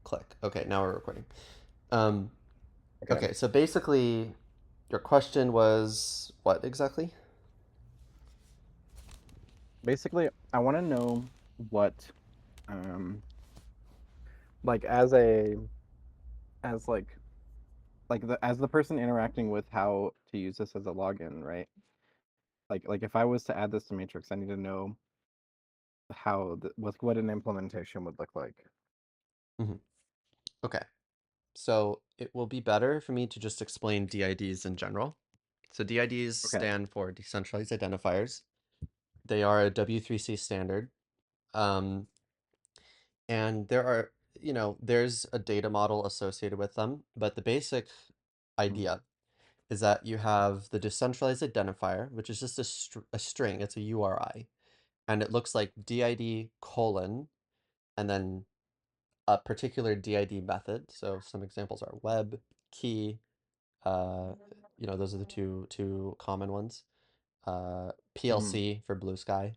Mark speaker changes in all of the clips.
Speaker 1: Click. Okay, now we're recording. Um,
Speaker 2: Okay.
Speaker 1: okay, so basically, your question was what exactly?
Speaker 2: Basically, I want to know what, um, like as a as as the person interacting with how to use this as a login, right? Like if I was to add this to Matrix, I need to know what an implementation would look like.
Speaker 1: hmm Okay, so it will be better for me to just explain DIDs in general. So DIDs
Speaker 2: Okay.
Speaker 1: stand for decentralized identifiers. They are a W3C standard. Um, and there's a data model associated with them, but the basic
Speaker 2: Mm.
Speaker 1: idea is that you have the decentralized identifier, which is just a string, it's a URI, and it looks like DID colon and then a particular DID method. So some examples are web, key, uh, those are the two common ones.
Speaker 2: Mhm.
Speaker 1: PLC for blue sky.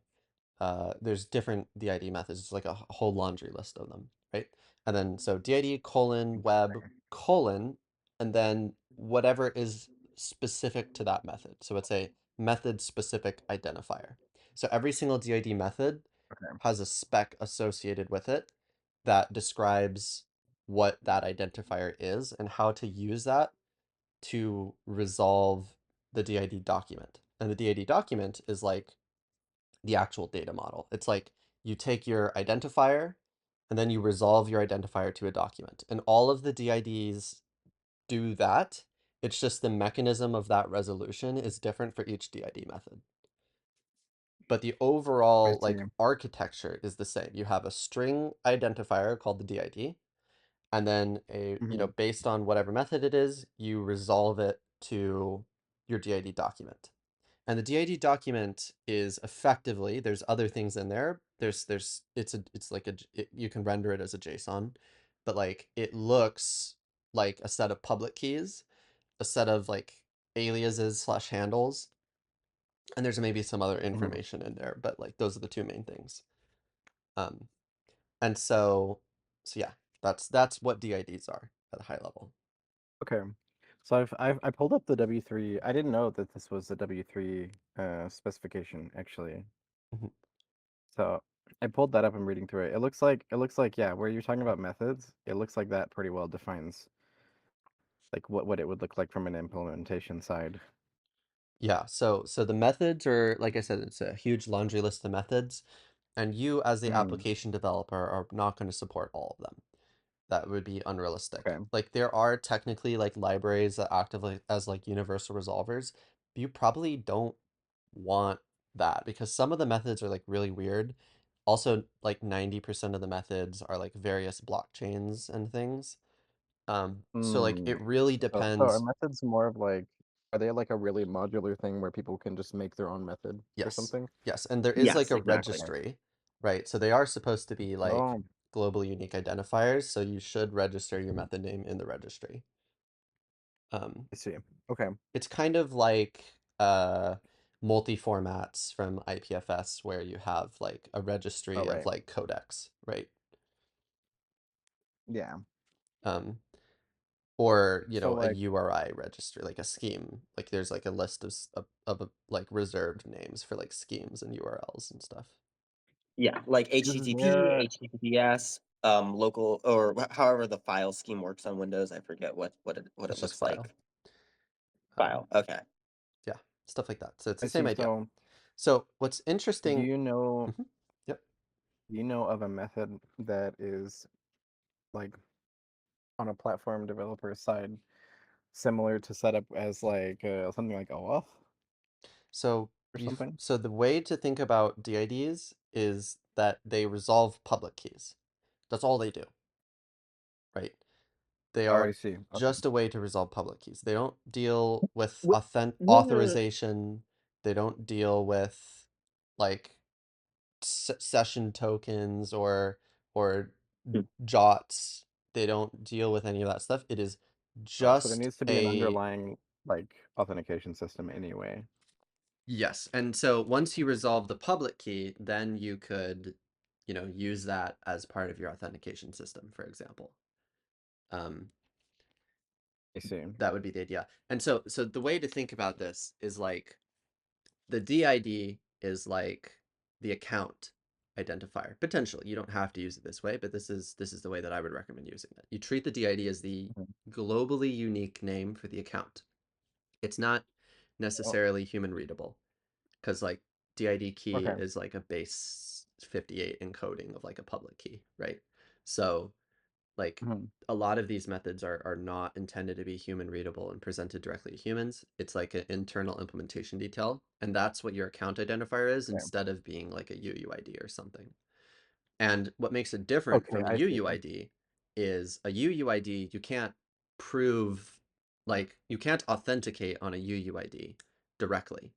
Speaker 1: There's different DID methods. It's like a whole laundry list of them, right? And then so DID colon web
Speaker 2: Interesting.
Speaker 1: colon, and then whatever is specific to that method. So it's a method specific identifier. So every single DID method
Speaker 2: Okay.
Speaker 1: has a spec associated with it that describes what that identifier is and how to use that to resolve the DID document. And the DID document is like the actual data model. It's like you take your identifier and then you resolve your identifier to a document. And all of the DIDs do that. It's just the mechanism of that resolution is different for each DID method. But the
Speaker 2: I
Speaker 1: overall
Speaker 2: see.
Speaker 1: like architecture is the same. You have a string identifier called the DID, and then
Speaker 2: Hmm.
Speaker 1: based on whatever method it is, you resolve it to your DID document. And the DID document is effectively, there's other things in there. It's like you can render it as a JSON, but like it looks like a set of public keys, a set of like aliases slash handles, and there's maybe some other
Speaker 2: Hmm.
Speaker 1: information in there, but like those are the two main things. Um, and so yeah, that's what DIDs are at a high level.
Speaker 2: Okay. So I pulled up the W3. I didn't know that this was the W3 specification actually.
Speaker 1: Mhm.
Speaker 2: So I pulled that up and reading through it. It looks like yeah, where you're talking about methods, it looks like that pretty well defines like what it would look like from an implementation side.
Speaker 1: Yeah, so the methods are, like I said, it's a huge laundry list of methods, and you as the
Speaker 2: Mm,
Speaker 1: application developer are not going to support all of them. That would be unrealistic.
Speaker 2: okay.
Speaker 1: Like there are technically like libraries that actively as like universal resolvers, but you probably don't want that because some of the methods are like really weird. Also, like 90% of the methods are like various blockchains and things. So like
Speaker 2: Mm.
Speaker 1: it really
Speaker 2: So are
Speaker 1: depends.
Speaker 2: methods more of like are they like a really modular thing where people can just make their own method or
Speaker 1: Yes.
Speaker 2: something?
Speaker 1: Yes, and there is like
Speaker 3: Yes,
Speaker 1: a
Speaker 3: exactly.
Speaker 2: Okay.
Speaker 1: registry, right? So they are supposed to be like
Speaker 2: Oh,
Speaker 1: global unique identifiers, so you should register your method name in the registry. Um,
Speaker 2: I see. Okay.
Speaker 1: it's kind of like multi-formats from IPFS where you have like a
Speaker 2: All
Speaker 1: registry of
Speaker 2: right.
Speaker 1: like codecs, right?
Speaker 2: Yeah.
Speaker 1: Um, or
Speaker 2: So
Speaker 1: a
Speaker 2: like
Speaker 1: URI registry, like a scheme. Like there's like a list of like reserved names for like schemes and URLs and stuff.
Speaker 3: Yeah, like
Speaker 2: is
Speaker 3: HTTP,
Speaker 2: there
Speaker 3: HTTPS, local or however the file scheme works on Windows. I forget what it
Speaker 1: It's just
Speaker 3: looks
Speaker 1: file.
Speaker 3: like.
Speaker 1: Um,
Speaker 3: File. Okay.
Speaker 1: yeah, stuff like that. So it's
Speaker 2: I
Speaker 1: the same
Speaker 2: see.
Speaker 1: idea.
Speaker 2: So
Speaker 1: So what's
Speaker 2: do
Speaker 1: interesting?
Speaker 2: you know
Speaker 1: Mhm. Yep.
Speaker 2: of a method that is like on a platform developer side similar to setup as like something like OAuth
Speaker 1: So
Speaker 2: or something?
Speaker 1: so the way to think about DIDs is that they resolve public keys. That's all they do, right? They
Speaker 2: Oh, I
Speaker 1: are
Speaker 2: see. Okay.
Speaker 1: just a way to resolve public keys. They don't deal with
Speaker 3: Wh- wh-
Speaker 1: authorization. They don't deal with like session tokens or jots. They don't deal with any of that stuff. It is
Speaker 2: Oh, so there
Speaker 1: just
Speaker 2: needs to be an
Speaker 1: a
Speaker 2: underlying like authentication system anyway.
Speaker 1: yes. And so once you resolve the public key, then you could, use that as part of your authentication system, for example. Um,
Speaker 2: I see.
Speaker 1: that would be the idea. And so the way to think about this is like the DID is like the account identifier. Potentially, you don't have to use it this way, but this is the way that I would recommend using it. You treat the DID as the
Speaker 2: Mhm.
Speaker 1: globally unique name for the account. It's not
Speaker 2: Oh,
Speaker 1: necessarily human readable because like DID key
Speaker 2: okay.
Speaker 1: is like a base 58 encoding of like a public key, right? So like
Speaker 2: Mhm.
Speaker 1: a lot of these methods are not intended to be human readable and presented directly to humans. It's like an internal implementation detail, and that's what your account identifier is
Speaker 2: Okay.
Speaker 1: instead of being like a UUID or something. And what makes it different
Speaker 2: Okay,
Speaker 1: from a
Speaker 2: I see.
Speaker 1: UUID is a UUID you can't prove, like you can't authenticate on a UUID directly.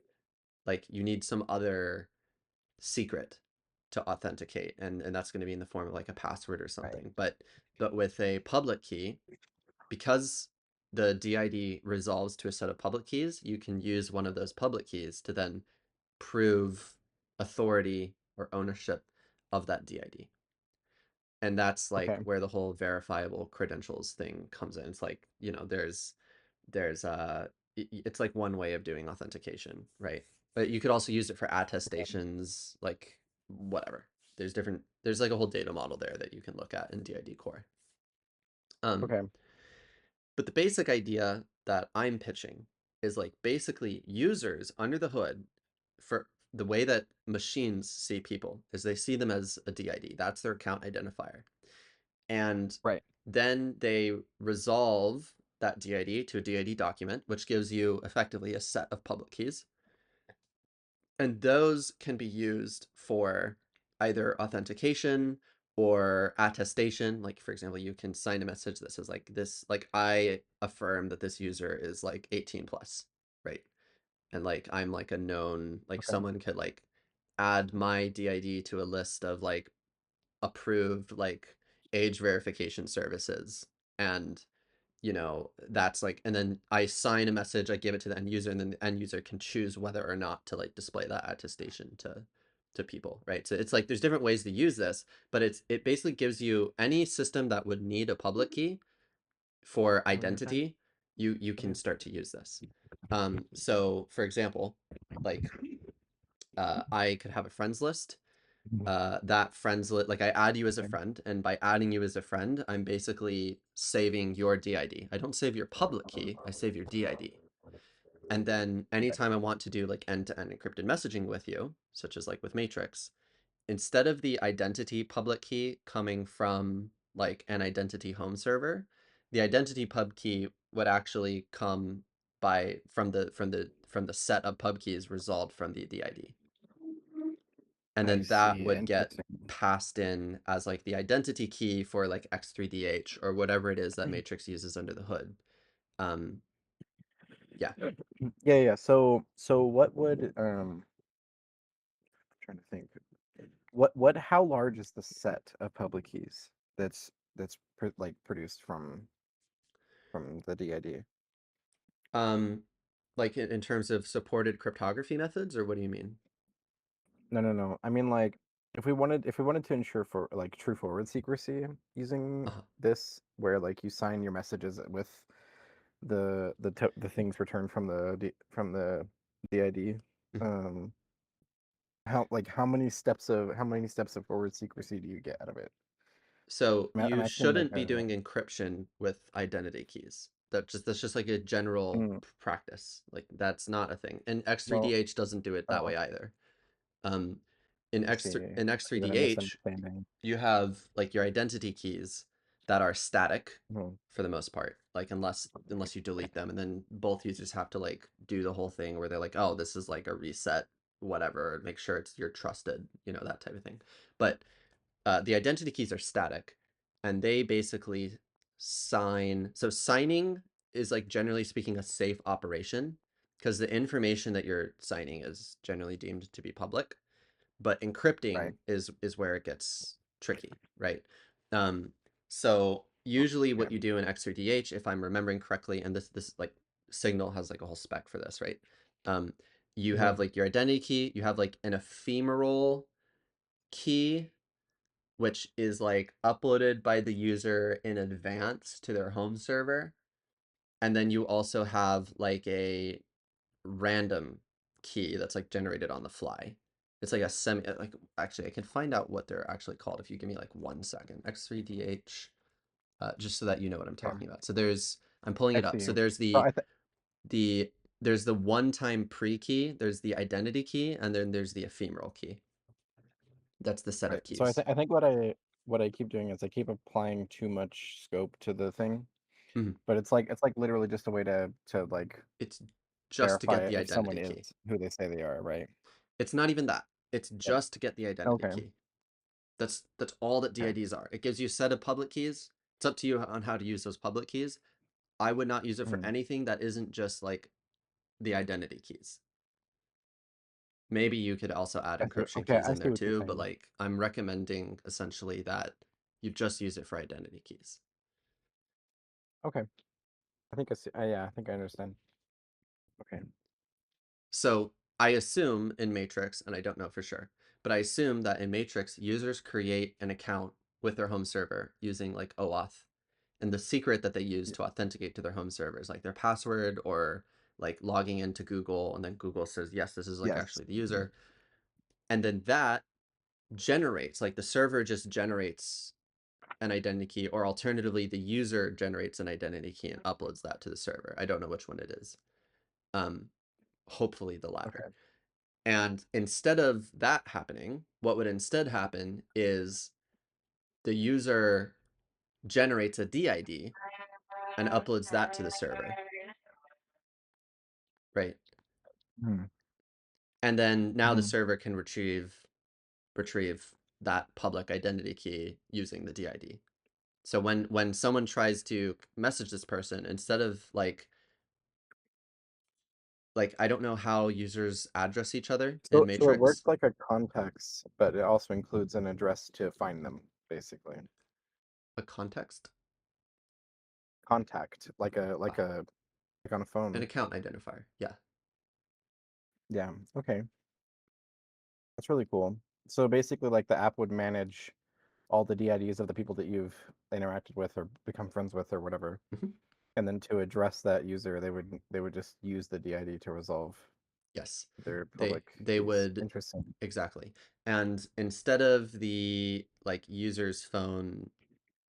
Speaker 1: Like you need some other secret to authenticate, and that's going to be in the form of like a password or
Speaker 2: Right.
Speaker 1: something. But with a public key, because the DID resolves to a set of public keys, you can use one of those public keys to then prove authority or ownership of that DID. And that's like
Speaker 2: Okay.
Speaker 1: where the whole verifiable credentials thing comes in. It's like, there's it's like one way of doing authentication, right? But you could also use it for
Speaker 2: Okay.
Speaker 1: attestations, like whatever. There's like a whole data model there that you can look at in DID core. Um,
Speaker 2: Okay.
Speaker 1: but the basic idea that I'm pitching is like basically users under the hood, for the way that machines see people is they see them as a DID. That's their account identifier. And
Speaker 2: Right.
Speaker 1: then they resolve that DID to a DID document, which gives you effectively a set of public keys. And those can be used for either authentication or attestation. Like, for example, you can sign a message that says, like, this, like, I affirm that this user is like 18 plus, right? And like, I'm like a known, like,
Speaker 2: Okay.
Speaker 1: someone could like add my DID to a list of like approved like age verification services. And that's like, and then I sign a message, I give it to the end user, and then the end user can choose whether or not to like display that attestation to people, right? So it's like there's different ways to use this, but it basically gives you any system that would need a public key for
Speaker 2: Oh, you're fine.
Speaker 1: identity, you
Speaker 2: Oh,
Speaker 1: can
Speaker 2: you're
Speaker 1: start to use this. So for example, like I could have a friends list. That friends list, like I add you as a
Speaker 2: fine.
Speaker 1: friend, and by adding you as a friend, I'm basically saving your DID. I don't save your public key, I save your DID. And then
Speaker 2: Okay.
Speaker 1: anytime I want to do like end-to-end encrypted messaging with you, such as like with Matrix, instead of the identity public key coming from like an identity home server, the identity pub key would actually come by from the set of pub keys resolved from the DID. And
Speaker 2: I
Speaker 1: then that
Speaker 2: see.
Speaker 1: would get
Speaker 2: Interesting.
Speaker 1: passed in as like the identity key for like X3DH or whatever it is that Matrix uses under the hood. Um, yeah.
Speaker 2: Yeah, yeah. So what would I'm trying to think. What how large is the set of public keys like produced from the DID?
Speaker 1: Um, like in terms of supported cryptography methods, or what do you mean?
Speaker 2: No, no, no. I mean, like, if we wanted to ensure for like true forward secrecy using
Speaker 1: Uh,
Speaker 2: this, where like you sign your messages with the things returned from the DID,
Speaker 1: mhm.
Speaker 2: um, how many steps of forward secrecy do you get out of it?
Speaker 1: So
Speaker 2: I'm
Speaker 1: you
Speaker 2: asking like
Speaker 1: shouldn't be doing encryption with identity keys. That's just like a general
Speaker 2: mm,
Speaker 1: practice. Like that's not a thing. And
Speaker 2: well,
Speaker 1: X3DH doesn't do it that
Speaker 2: oh,
Speaker 1: way either. Um, in
Speaker 2: I see.
Speaker 1: X in
Speaker 2: Then I'm
Speaker 1: X3DH,
Speaker 2: misunderstanding.
Speaker 1: you have like your identity keys that are static
Speaker 2: Mhm.
Speaker 1: for the most part, like unless you delete them, and then both users have to like do the whole thing where they're like, oh, this is like a reset, whatever, make sure it's you're trusted, that type of thing. But the identity keys are static, and they basically sign. So signing is like generally speaking a safe operation because the information that you're signing is generally deemed to be public, but
Speaker 2: Right.
Speaker 1: encrypting is where it gets tricky, right? Um, so usually
Speaker 2: Yeah.
Speaker 1: what you do in X3DH, if I'm remembering correctly, and this like Signal has like a whole spec for this, right? Um, you have
Speaker 2: Mhm.
Speaker 1: like your identity key, you have like an ephemeral key, which is like uploaded by the user in advance to their home server. And then you also have like a random key that's like generated on the fly. It's like a semi, like actually I can find out what they're actually called if you give me like 1 second. X3DH, just so that you know what I'm
Speaker 2: Okay.
Speaker 1: talking about. So there's, I'm pulling
Speaker 2: I
Speaker 1: it up.
Speaker 2: see.
Speaker 1: So there's
Speaker 2: So
Speaker 1: the there's the one-time pre-key, there's the identity key, and then there's the ephemeral key. That's the set
Speaker 2: right.
Speaker 1: of
Speaker 2: So
Speaker 1: keys.
Speaker 2: I think what I keep doing is I keep applying too much scope to the thing,
Speaker 1: Mhm.
Speaker 2: but it's like literally just a way to like
Speaker 1: It's just to
Speaker 2: verify
Speaker 1: get the
Speaker 2: if someone
Speaker 1: identity
Speaker 2: is
Speaker 1: key.
Speaker 2: who they say they are, right?
Speaker 1: It's not even that. It's
Speaker 2: Right.
Speaker 1: just to get the identity
Speaker 2: Okay.
Speaker 1: key. That's all that
Speaker 2: Okay.
Speaker 1: DIDs are. It gives you a set of public keys. It's up to you on how to use those public keys. I would not use it for
Speaker 2: Mhm.
Speaker 1: anything that isn't just like the identity keys. Maybe you could also add
Speaker 2: I see.
Speaker 1: encryption
Speaker 2: Okay,
Speaker 1: keys
Speaker 2: I
Speaker 1: in
Speaker 2: see
Speaker 1: there
Speaker 2: what you're
Speaker 1: too, but
Speaker 2: saying.
Speaker 1: like I'm recommending essentially that you just use it for identity keys.
Speaker 2: Okay. I think I see. Yeah, I think I understand. Okay.
Speaker 1: So I assume in Matrix, and I don't know for sure, but I assume that in Matrix, users create an account with their home server using like OAuth. And the secret that they use
Speaker 2: Y-
Speaker 1: to authenticate to their home server is like their password or like logging into Google. And then Google says, yes, this is like
Speaker 2: Yes.
Speaker 1: actually the user. And then that generates, like the server just generates an identity key, or alternatively, the user generates an identity key and uploads that to the server. I don't know which one it is. Um, Hopefully the latter.
Speaker 2: Okay.
Speaker 1: And instead of that happening, what would instead happen is the user generates a DID and uploads that to the server, right?
Speaker 2: Hmm.
Speaker 1: And then now the
Speaker 2: Hmm.
Speaker 1: server can retrieve that public identity key using the DID. So when someone tries to message this person, instead of like I don't know how users address each other in
Speaker 2: So it works
Speaker 1: Matrix.
Speaker 2: like a context, but it also includes an address to find them, basically.
Speaker 1: A context,
Speaker 2: Contact,
Speaker 1: uh,
Speaker 2: like on a
Speaker 1: an
Speaker 2: phone.
Speaker 1: account identifier. Yeah.
Speaker 2: Yeah. Okay. That's really cool. So basically, like the app would manage all the DIDs of the people that you've interacted with or become friends with or whatever.
Speaker 1: Mhm.
Speaker 2: And then to address that user, they would just use the DID to resolve
Speaker 1: Yes.
Speaker 2: their
Speaker 1: They
Speaker 2: public
Speaker 1: they
Speaker 2: keys.
Speaker 1: would
Speaker 2: Interesting.
Speaker 1: exactly. And instead of the like user's phone,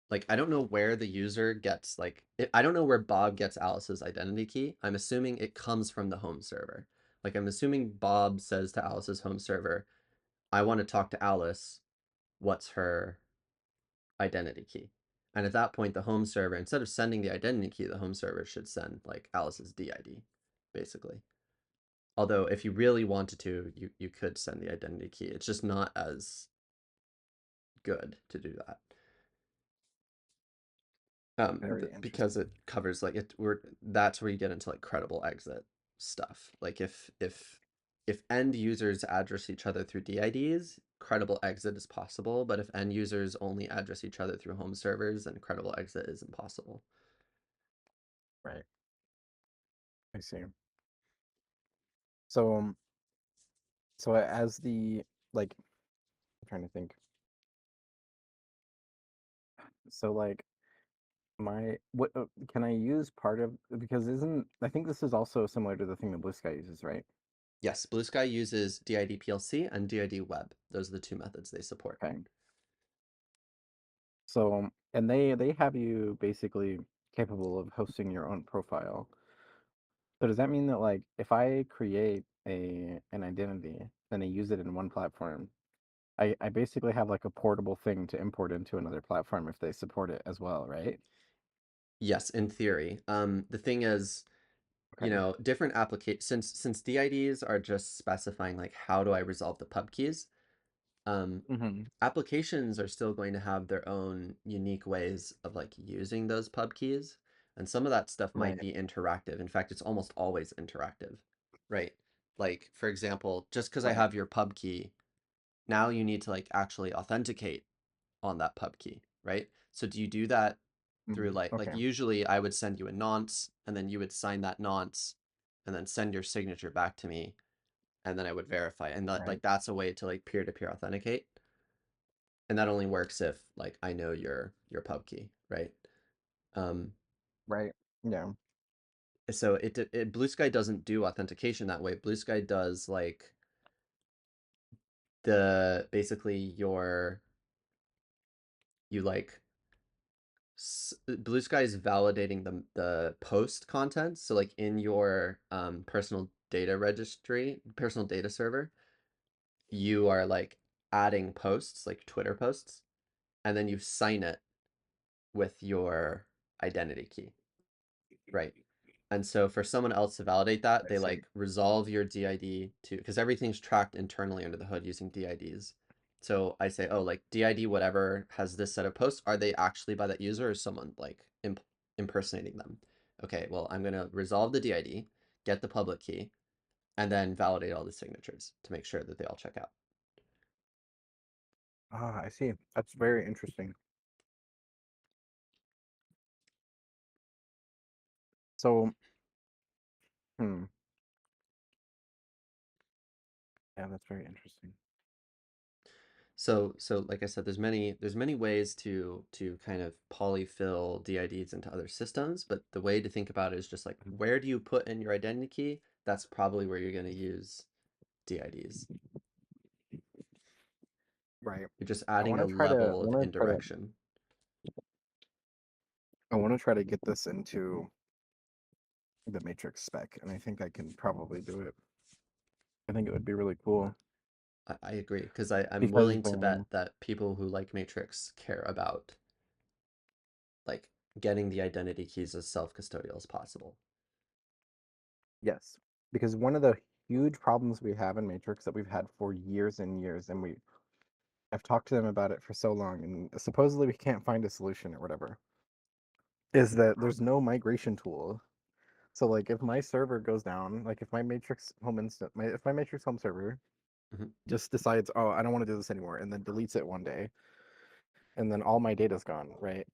Speaker 1: like I don't know where the user gets I don't know where Bob gets Alice's identity key. I'm assuming it comes from the home server. Like I'm assuming Bob says to Alice's home server, I want to talk to Alice. What's her identity key? And at that point, the home server, instead of sending the identity key, the home server should send like Alice's DID, basically. Although if you really wanted to, you could send the identity key. It's just not as good to do that.
Speaker 2: Very
Speaker 1: Because
Speaker 2: interesting.
Speaker 1: it covers like that's where you get into like credible exit stuff. Like if end users address each other through DIDs, credible exit is possible, but if end users only address each other through home servers, then credible exit is impossible.
Speaker 2: Right. I see. So so as the like I'm trying to think. So like my what can I use part of because isn't I think this is also similar to the thing that Blue Sky uses, right?
Speaker 1: Yes, Blue Sky uses DID PLC and DID Web. Those are the two methods they support.
Speaker 2: Okay. So and they have you basically capable of hosting your own profile. So does that mean that like if I create an identity and I use it in one platform, I basically have like a portable thing to import into another platform if they support it as well, right?
Speaker 1: Yes, in theory. The thing is,
Speaker 2: Okay.
Speaker 1: different applications since DIDs are just specifying like how do I resolve the pub keys,
Speaker 2: Hmm.
Speaker 1: applications are still going to have their own unique ways of like using those pub keys. And some of that stuff might
Speaker 2: Right.
Speaker 1: be interactive. In fact, it's almost always interactive, right? Like, for example, just because I
Speaker 2: Right.
Speaker 1: have your pub key, now you need to like actually authenticate on that pub key, right? So do you do that through
Speaker 2: Mhm.
Speaker 1: like
Speaker 2: Okay.
Speaker 1: usually I would send you a nonce and then you would sign that nonce and then send your signature back to me and then I would verify. And that
Speaker 2: Right.
Speaker 1: like that's a way to like peer-to-peer authenticate. and that only works if like I know your pub key, right? Um,
Speaker 2: Right. Yeah.
Speaker 1: so Blue Sky doesn't do authentication that way. Blue Sky does like the basically you like Blue Sky is validating the post content. So like in your personal data registry, personal data server, you are like adding posts, like Twitter posts, and then you sign it with your identity key, right? And so for someone else to validate that,
Speaker 2: I
Speaker 1: they
Speaker 2: see.
Speaker 1: like resolve your DID to, because everything's tracked internally under the hood using DIDs. So I say, oh, like DID whatever has this set of posts. Are they actually by that user or is someone like impersonating them? Okay, well, I'm gonna resolve the DID, get the public key, and then validate all the signatures to make sure that they all check out.
Speaker 2: Ah, I see. That's very interesting. So, hmm. Yeah, that's very interesting.
Speaker 1: So like I said, there's many ways to kind of polyfill DIDs into other systems, but the way to think about it is just like
Speaker 2: Mhm.
Speaker 1: where do you put in your identity key? That's probably where you're going to use DIDs.
Speaker 2: Right.
Speaker 1: You're just
Speaker 2: I
Speaker 1: adding
Speaker 2: want
Speaker 1: a
Speaker 2: to try to. I
Speaker 1: level of
Speaker 2: want to try to.
Speaker 1: indirection.
Speaker 2: I want to try to get this into the Matrix spec, and I think I can probably do it. I think it would be really cool
Speaker 1: I agree because I'm
Speaker 2: because
Speaker 1: willing to bet that people who like Matrix care about like getting the identity keys as self-custodial as possible.
Speaker 2: yes, because one of the huge problems we have in Matrix that we've had for years and years, and I've talked to them about it for so long, and supposedly we can't find a solution or whatever, is that there's no migration tool. So like if my server goes down, like if my Matrix home instant, if my Matrix home server
Speaker 1: Hmm.
Speaker 2: just decides, oh, I don't want to do this anymore, and then deletes it one day, and then all my data's gone, right?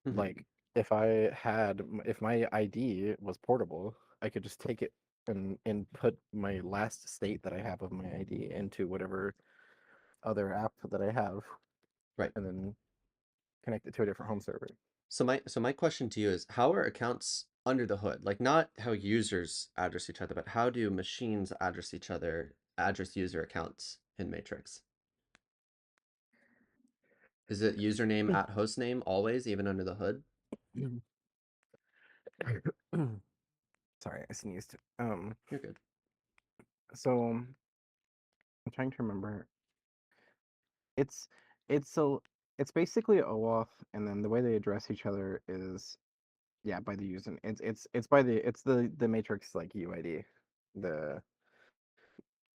Speaker 1: Hmm.
Speaker 2: Like if my ID was portable, I could just take it and put my last state that I have of my ID into whatever other app that I have,
Speaker 1: Right.
Speaker 2: and then connect it to a different home server.
Speaker 1: So my question to you is how are accounts under the hood? Like not how users address each other, but how do machines address each other, address user accounts in Matrix? Is it username at hostname always, even under the hood?
Speaker 2: Sorry, I sneezed.
Speaker 1: You're good.
Speaker 2: So I'm trying to remember. It's it's so it's basically OAuth, and then the way they address each other is yeah by the user. It's by the matrix like UID, the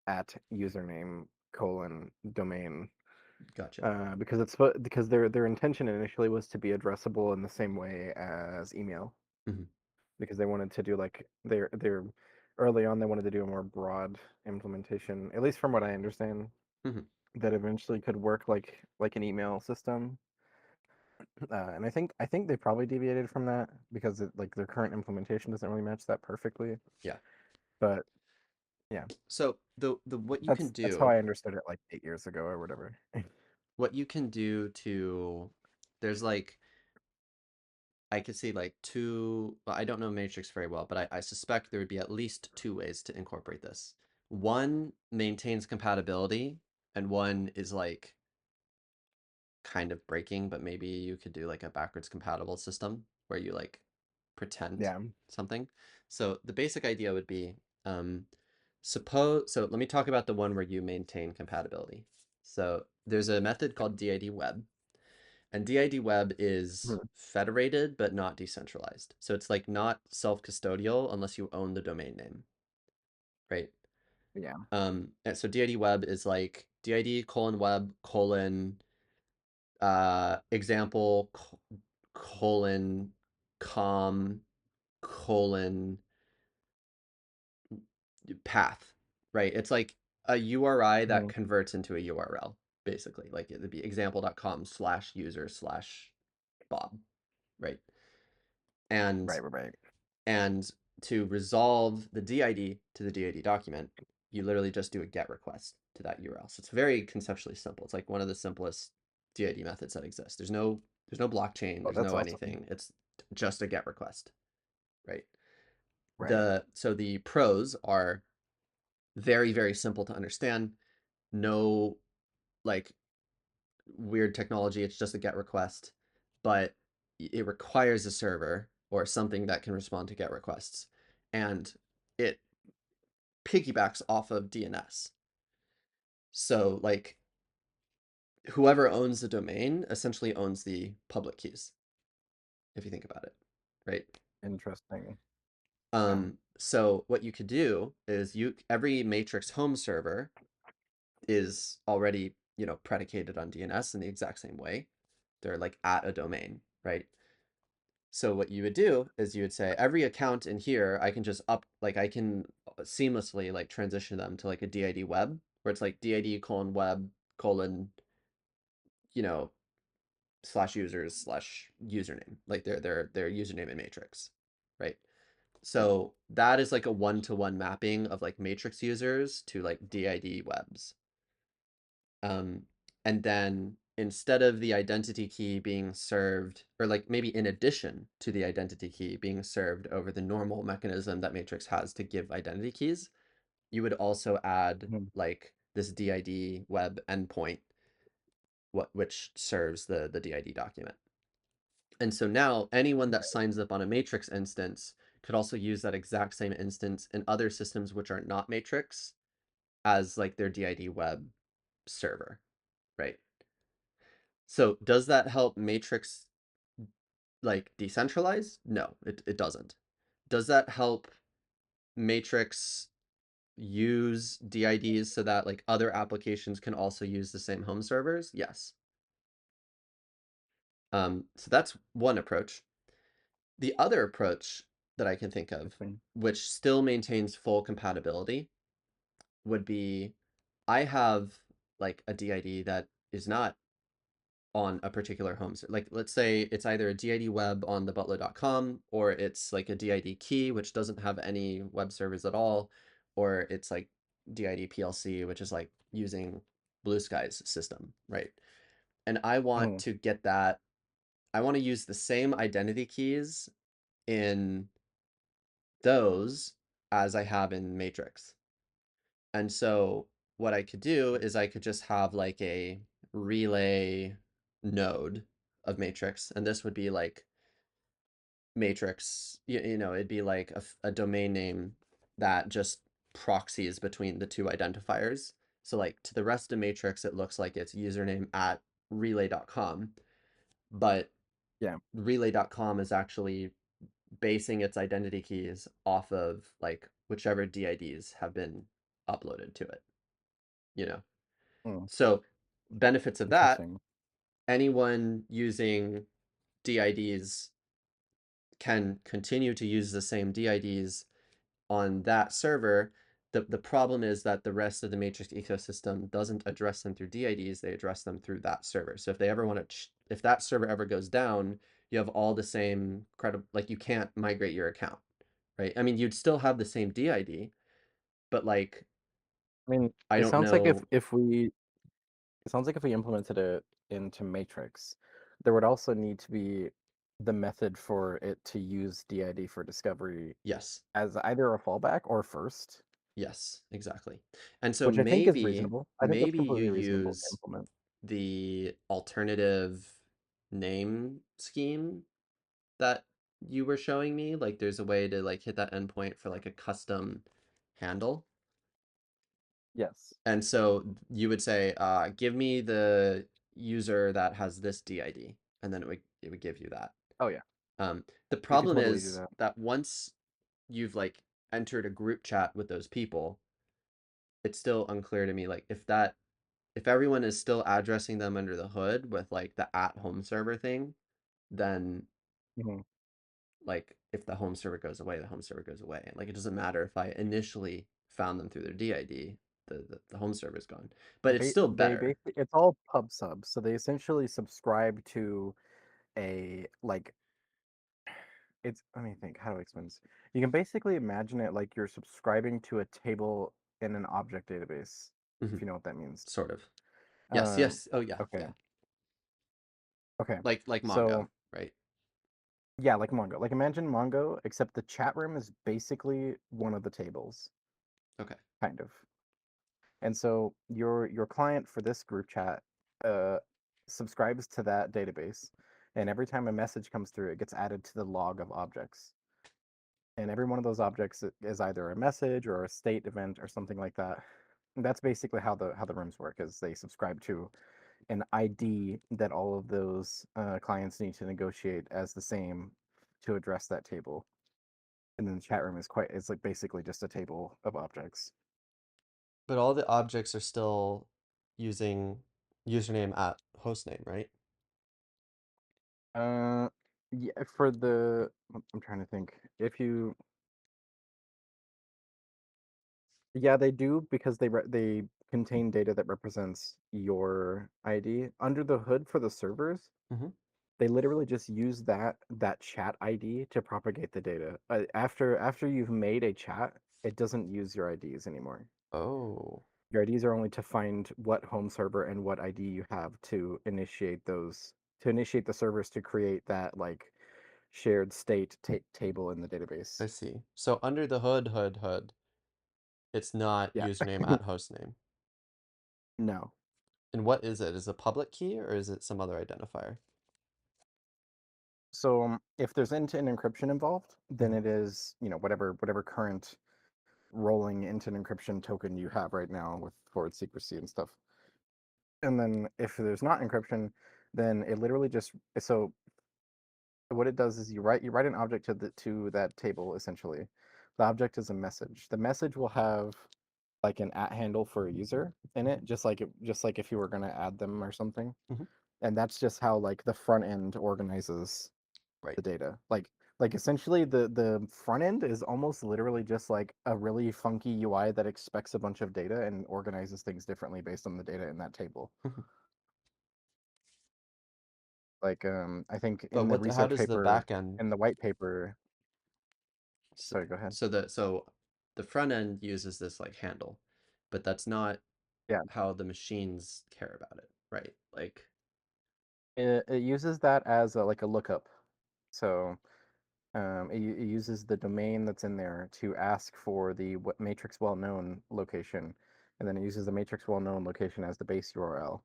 Speaker 2: at username colon domain.
Speaker 1: Gotcha.
Speaker 2: Because because their intention initially was to be addressable in the same way as email,
Speaker 1: Hmm.
Speaker 2: because they wanted to do like their early on they wanted to do a more broad implementation, at least from what I understand,
Speaker 1: Hmm.
Speaker 2: that eventually could work like an email system. And I think they probably deviated from that because like their current implementation doesn't really match that perfectly.
Speaker 1: Yeah.
Speaker 2: But yeah,
Speaker 1: So the what you can
Speaker 2: that's how
Speaker 1: do,
Speaker 2: I understood it like 8 years ago or whatever.
Speaker 1: what you can do to, there's like I could see like two, well, I don't know Matrix very well, but I suspect there would be at least two ways to incorporate this. One maintains compatibility, and one is like kind of breaking, but maybe you could do like a backwards compatible system where you like pretend
Speaker 2: Yeah.
Speaker 1: something. So the basic idea would be so let me talk about the one where you maintain compatibility. So there's a method called DID web, and DID web is
Speaker 2: Mhm.
Speaker 1: federated but not decentralized. So it's like not self-custodial unless you own the domain name, right?
Speaker 2: Yeah.
Speaker 1: And so DID web is like DID colon web colon example colon com colon path, right? It's like a URI that
Speaker 2: Mhm.
Speaker 1: converts into a URL, basically. Like it would be example.com/user/Bob, right? And
Speaker 2: Right. Right. Right.
Speaker 1: and to resolve the DID to the DID document, you literally just do a GET request to that URL. So it's very conceptually simple. It's like one of the simplest. DID methods that exist. There's no blockchain,
Speaker 2: Oh,
Speaker 1: there's
Speaker 2: that's
Speaker 1: no
Speaker 2: awesome.
Speaker 1: anything. It's just a GET request, right?
Speaker 2: Right.
Speaker 1: So the pros are very, very simple to understand. No like weird technology. It's just a GET request, but it requires a server or something that can respond to GET requests, and it piggybacks off of DNS. So like whoever owns the domain essentially owns the public keys, if you think about it, right?
Speaker 2: Interesting. Yeah.
Speaker 1: So what you could do is every Matrix home server is already, predicated on DNS in the exact same way. They're like at a domain, right? So what you would do is you would say every account in here, I can just I can seamlessly like transition them to like a DID web where it's like DID colon web colon, you know, slash users slash username, like their username in Matrix, right?
Speaker 2: Yeah.
Speaker 1: So that is like a one-to-one mapping of like Matrix users to like DID webs. Um, and then instead of the identity key being served, or like maybe in addition to the identity key being served over the normal mechanism that Matrix has to give identity keys, you would also add
Speaker 2: Mhm.
Speaker 1: like this DID web endpoint, which serves the DID document. And so now anyone that signs up on a Matrix instance could also use that exact same instance in other systems which are not Matrix as like their DID web server, right? So does that help Matrix like decentralize? No, it doesn't. Does that help Matrix use DIDs so that like other applications can also use the same home servers? Yes. So that's one approach. The other approach that I can think of,
Speaker 2: Interesting.
Speaker 1: which still maintains full compatibility, would be I have like a DID that is not on a particular home server. Like let's say it's either a DID web on the butler.com or it's like a DID key, which doesn't have any web servers at all, or it's like DID PLC, which is like using Blue Sky's system, right? And I want
Speaker 2: Mhm.
Speaker 1: to get that, I want to use the same identity keys in those as I have in Matrix. And so what I could do is I could just have like a relay node of Matrix, and this would be like Matrix, it'd be like a domain name that just proxies between the two identifiers. So like to the rest of Matrix, it looks like it's username at relay.com, but
Speaker 2: Yeah.
Speaker 1: relay.com is actually basing its identity keys off of like whichever DIDs have been uploaded to it, you know?
Speaker 2: Mm.
Speaker 1: So benefits of that,
Speaker 2: Interesting.
Speaker 1: anyone using DIDs can continue to use the same DIDs on that server. The problem is that the rest of the Matrix ecosystem doesn't address them through DIDs, they address them through that server. So if they ever want to, if that server ever goes down, you have all the same credible, like you can't migrate your account, right? I mean, you'd still have the same DID, but like,
Speaker 2: I mean,
Speaker 1: I
Speaker 2: it
Speaker 1: don't
Speaker 2: sounds like
Speaker 1: know.
Speaker 2: if we implemented it into Matrix, there would also need to be the method for it to use DID for discovery
Speaker 1: Yes,
Speaker 2: as either a fallback or first,
Speaker 1: yes, exactly. And so
Speaker 2: which I think is
Speaker 1: maybe,
Speaker 2: reasonable. I think that's
Speaker 1: maybe you
Speaker 2: completely reasonable to
Speaker 1: use
Speaker 2: implement.
Speaker 1: the alternative name scheme that you were showing me. Like there's a way to like hit that endpoint for like a custom handle.
Speaker 2: Yes.
Speaker 1: And so you would say, give me the user that has this DID, and then it would give you that.
Speaker 2: Oh yeah.
Speaker 1: Um, the
Speaker 2: We could
Speaker 1: problem
Speaker 2: totally do
Speaker 1: is
Speaker 2: that.
Speaker 1: that once you've like entered a group chat with those people, it's still unclear to me like if everyone is still addressing them under the hood with like the at home server thing, then
Speaker 2: Mhm.
Speaker 1: like if the home server goes away, the home server goes away. And like it doesn't matter if I initially found them through their DID, the home server is gone. But it's still
Speaker 2: They
Speaker 1: better.
Speaker 2: basically it's all pub sub, so they essentially subscribe to a like it's let me think how to explain this. You can basically imagine it like you're subscribing to a table in an object database, if
Speaker 1: Mhm,
Speaker 2: you know what that means.
Speaker 1: sort of. Yes,
Speaker 2: Um,
Speaker 1: yes. Oh yeah,
Speaker 2: okay.
Speaker 1: yeah.
Speaker 2: Okay.
Speaker 1: Like
Speaker 2: So
Speaker 1: Mongo, right?
Speaker 2: yeah, like Mongo. Like imagine Mongo, except the chat room is basically one of the tables,
Speaker 1: Okay.
Speaker 2: kind of. And so your client for this group chat uh, subscribes to that database, and every time a message comes through, it gets added to the log of objects. And every one of those objects is either a message or a state event or something like that. And that's basically how the rooms work. Is they subscribe to an ID that all of those clients need to negotiate as the same to address that table. And then the chat room is like basically just a table of objects.
Speaker 1: But all the objects are still using username at hostname, right?
Speaker 2: Uh, yeah, for the I'm trying to think. If you Yeah, they do because they contain data that represents your ID. Under the hood for the servers,
Speaker 1: Mm-hmm.
Speaker 2: they literally just use that chat ID to propagate the data. After you've made a chat, it doesn't use your IDs anymore.
Speaker 1: Oh,
Speaker 2: Your IDs are only to find what home server and what ID you have to initiate the servers to create that like shared state table in the database.
Speaker 1: I see. So under the hood, it's not
Speaker 2: Yeah.
Speaker 1: username at hostname.
Speaker 2: No.
Speaker 1: And what is it? Is it a public key or is it some other identifier?
Speaker 2: So if there's end-to-end encryption involved, then
Speaker 1: Mhm.
Speaker 2: it is, whatever current rolling end-to-end encryption token you have right now with forward secrecy and stuff. And then if there's not encryption, then it literally just so what it does is you write an object to that table essentially. The object is a message. The message will have like an at handle for a user in it, just like if you were going to add them or something.
Speaker 1: Mhm.
Speaker 2: And that's just how like the front end organizes
Speaker 1: Right.
Speaker 2: the data. Like essentially the front end is almost literally just like a really funky UI that expects a bunch of data and organizes things differently based on the data in that table.
Speaker 1: Mhm.
Speaker 2: Like I think
Speaker 1: But
Speaker 2: in the
Speaker 1: how
Speaker 2: research
Speaker 1: does the
Speaker 2: paper,
Speaker 1: back end
Speaker 2: in the white paper,
Speaker 1: so,
Speaker 2: sorry, go ahead.
Speaker 1: so the front end uses this like handle, but that's not
Speaker 2: Yeah,
Speaker 1: how the machines care about it, right? Like,
Speaker 2: it uses that as like a lookup. So it uses the domain that's in there to ask for the what matrix well known location, and then it uses the matrix well known location as the base URL.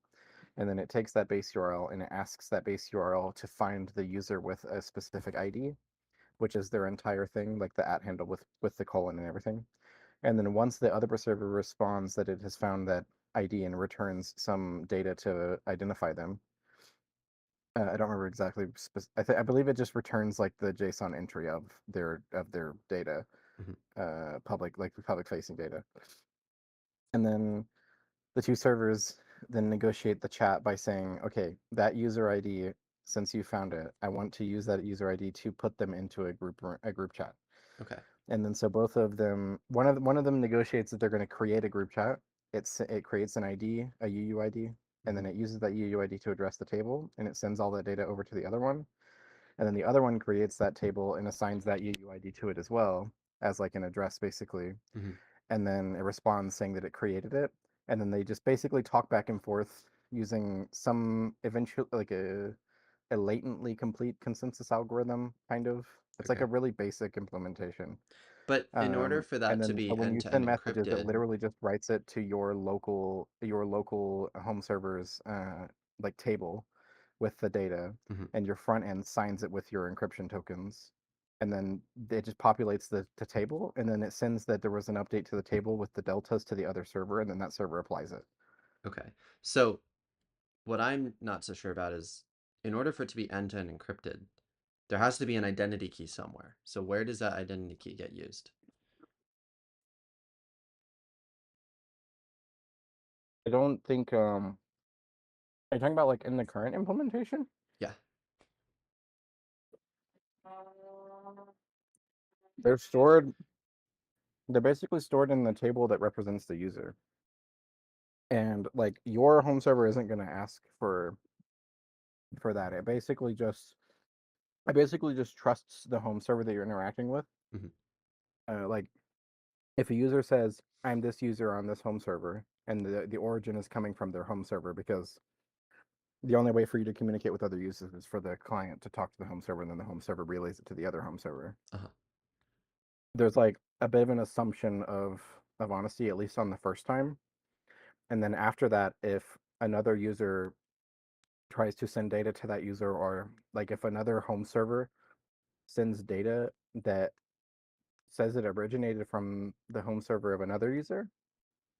Speaker 2: And then it takes that base URL and it asks that base URL to find the user with a specific ID, which is their entire thing, like the at handle with the colon and everything. And then once the other server responds that it has found that ID and returns some data to identify them, I don't remember exactly. I believe it just returns like the JSON entry of their data,
Speaker 1: mhm.
Speaker 2: public like the public facing data, and then the two servers then negotiate the chat by saying, okay, that user ID, since you found it, I want to use that user ID to put them into a group chat.
Speaker 1: Okay.
Speaker 2: And then so both of them, one of them negotiates that they're going to create a group chat. It creates an ID, a UUID, and
Speaker 1: Mhm.
Speaker 2: then it uses that UUID to address the table, and it sends all that data over to the other one. And then the other one creates that table and assigns that UUID to it as well as like an address, basically,
Speaker 1: Mhm.
Speaker 2: and then it responds saying that it created it, and then they just basically talk back and forth using some eventual like a latently complete consensus algorithm kind of. It's like
Speaker 1: Okay.
Speaker 2: a really basic implementation.
Speaker 1: But in order for
Speaker 2: And
Speaker 1: that to
Speaker 2: then so
Speaker 1: be
Speaker 2: when you
Speaker 1: end-to-end
Speaker 2: send messages, it
Speaker 1: encrypted,
Speaker 2: literally just writes it to your local home server's like table with the data,
Speaker 1: mhm.
Speaker 2: and your front end signs it with your encryption tokens, and then it just populates the table, and then it sends that there was an update to the table with the deltas to the other server, and then that server applies it.
Speaker 1: Okay. So what I'm not so sure about is in order for it to be end-to-end encrypted, there has to be an identity key somewhere. So where does that identity key get used?
Speaker 2: I don't think are you talking about like in the current implementation?
Speaker 1: Yeah.
Speaker 2: They're stored they're basically stored in the table that represents the user. And like your home server isn't going to ask for that. It basically just trusts the home server that you're interacting with.
Speaker 1: Mhm.
Speaker 2: Like if a user says, I'm this user on this home server, and the origin is coming from their home server because the only way for you to communicate with other users is for the client to talk to the home server, and then the home server relays it to the other home server.
Speaker 1: Uh-huh.
Speaker 2: There's like a bit of an assumption of honesty, at least on the first time. And then after that, if another user tries to send data to that user, or like if another home server sends data that says it originated from the home server of another user,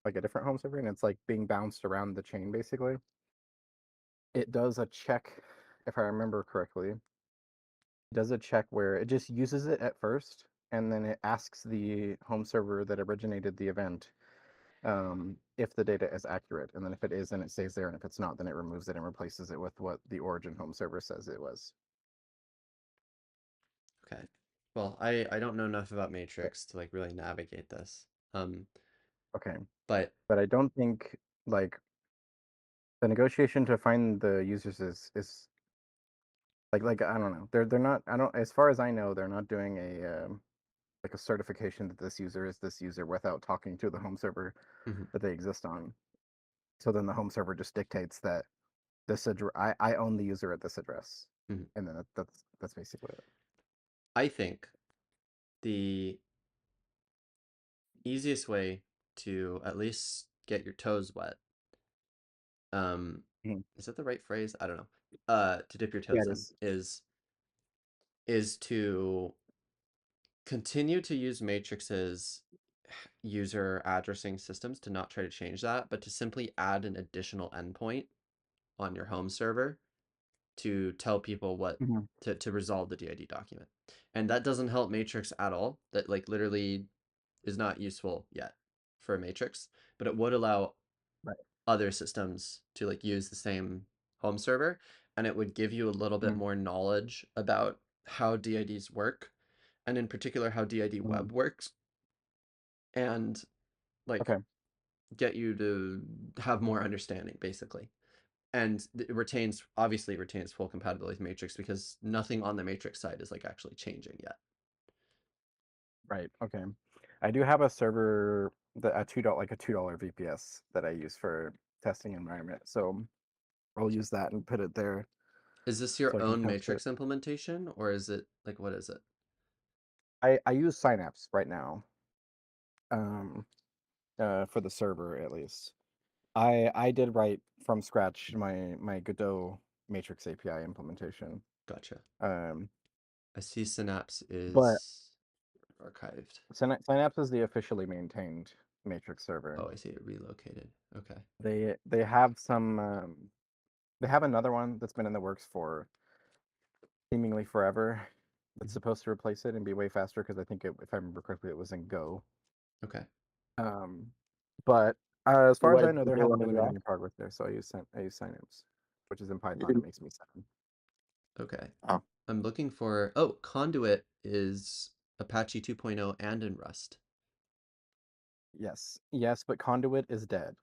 Speaker 2: like a different home server, and it's like being bounced around the chain basically, it does a check, if I remember correctly, it does a check where it just uses it at first, and then it asks the home server that originated the event if the data is accurate. And then if it is, then it stays there. And if it's not, then it removes it and replaces it with what the origin home server says it was.
Speaker 1: Okay. Well, I don't know enough about
Speaker 2: Yeah.
Speaker 1: Matrix to like really navigate this.
Speaker 2: Okay.
Speaker 1: But
Speaker 2: But I don't think like the negotiation to find the users is like I don't know. They're not, I don't, as far as I know, they're not doing a like a certification that this user is this user without talking to the home server
Speaker 1: mhm,
Speaker 2: that they exist on. So then the home server just dictates that this address, I own the user at this address,
Speaker 1: mhm.
Speaker 2: and then that's basically it.
Speaker 1: I think the easiest way to at least get your toes wet, um,
Speaker 2: Mhm.
Speaker 1: is that the right phrase? I don't know. To dip your
Speaker 2: Yeah,
Speaker 1: toes
Speaker 2: it
Speaker 1: in
Speaker 2: is.
Speaker 1: is to continue to use Matrix's user addressing systems to not try to change that, but to simply add an additional endpoint on your home server to tell people what
Speaker 2: Mhm.
Speaker 1: to resolve the DID document. And that doesn't help Matrix at all. That like literally is not useful yet for Matrix, but it would allow
Speaker 2: Right.
Speaker 1: other systems to like use the same home server, and it would give you a little bit
Speaker 2: Mhm.
Speaker 1: more knowledge about how DIDs work, and in particular how DID
Speaker 2: Mhm.
Speaker 1: web works, and like
Speaker 2: Okay.
Speaker 1: get you to have more understanding basically. And it retains, obviously retains full compatibility with Matrix because nothing on the Matrix side is like actually changing yet.
Speaker 2: Right. Okay. I do have a server that a $2 VPS that I use for testing environment. So I'll use that and put it there
Speaker 1: Is this your
Speaker 2: so I can
Speaker 1: own
Speaker 2: test it.
Speaker 1: Matrix implementation or is it like what is it?
Speaker 2: I use Synapse right now. Um for the server at least. I did write from scratch my Godot Matrix API implementation.
Speaker 1: Gotcha.
Speaker 2: Um
Speaker 1: I see Synapse
Speaker 2: but
Speaker 1: is archived.
Speaker 2: Synapse is the officially maintained Matrix server.
Speaker 1: Oh, I see it relocated. Okay.
Speaker 2: They have some they have another one that's been in the works for seemingly forever that's
Speaker 1: Mhm.
Speaker 2: supposed to replace it and be way faster because I think if I remember correctly, it was in Go.
Speaker 1: Okay.
Speaker 2: Um, but as far as
Speaker 3: What
Speaker 2: I
Speaker 3: is
Speaker 2: know,
Speaker 3: the
Speaker 2: there
Speaker 3: new
Speaker 2: hasn't
Speaker 3: one
Speaker 2: really
Speaker 3: as
Speaker 2: been
Speaker 3: well?
Speaker 2: any progress there. So I use Synapse, which is in Python. It makes me sad.
Speaker 1: Okay.
Speaker 3: Oh,
Speaker 1: I'm looking for, oh, Conduit is Apache 2.0 and in Rust.
Speaker 2: Yes, yes, but Conduit is dead,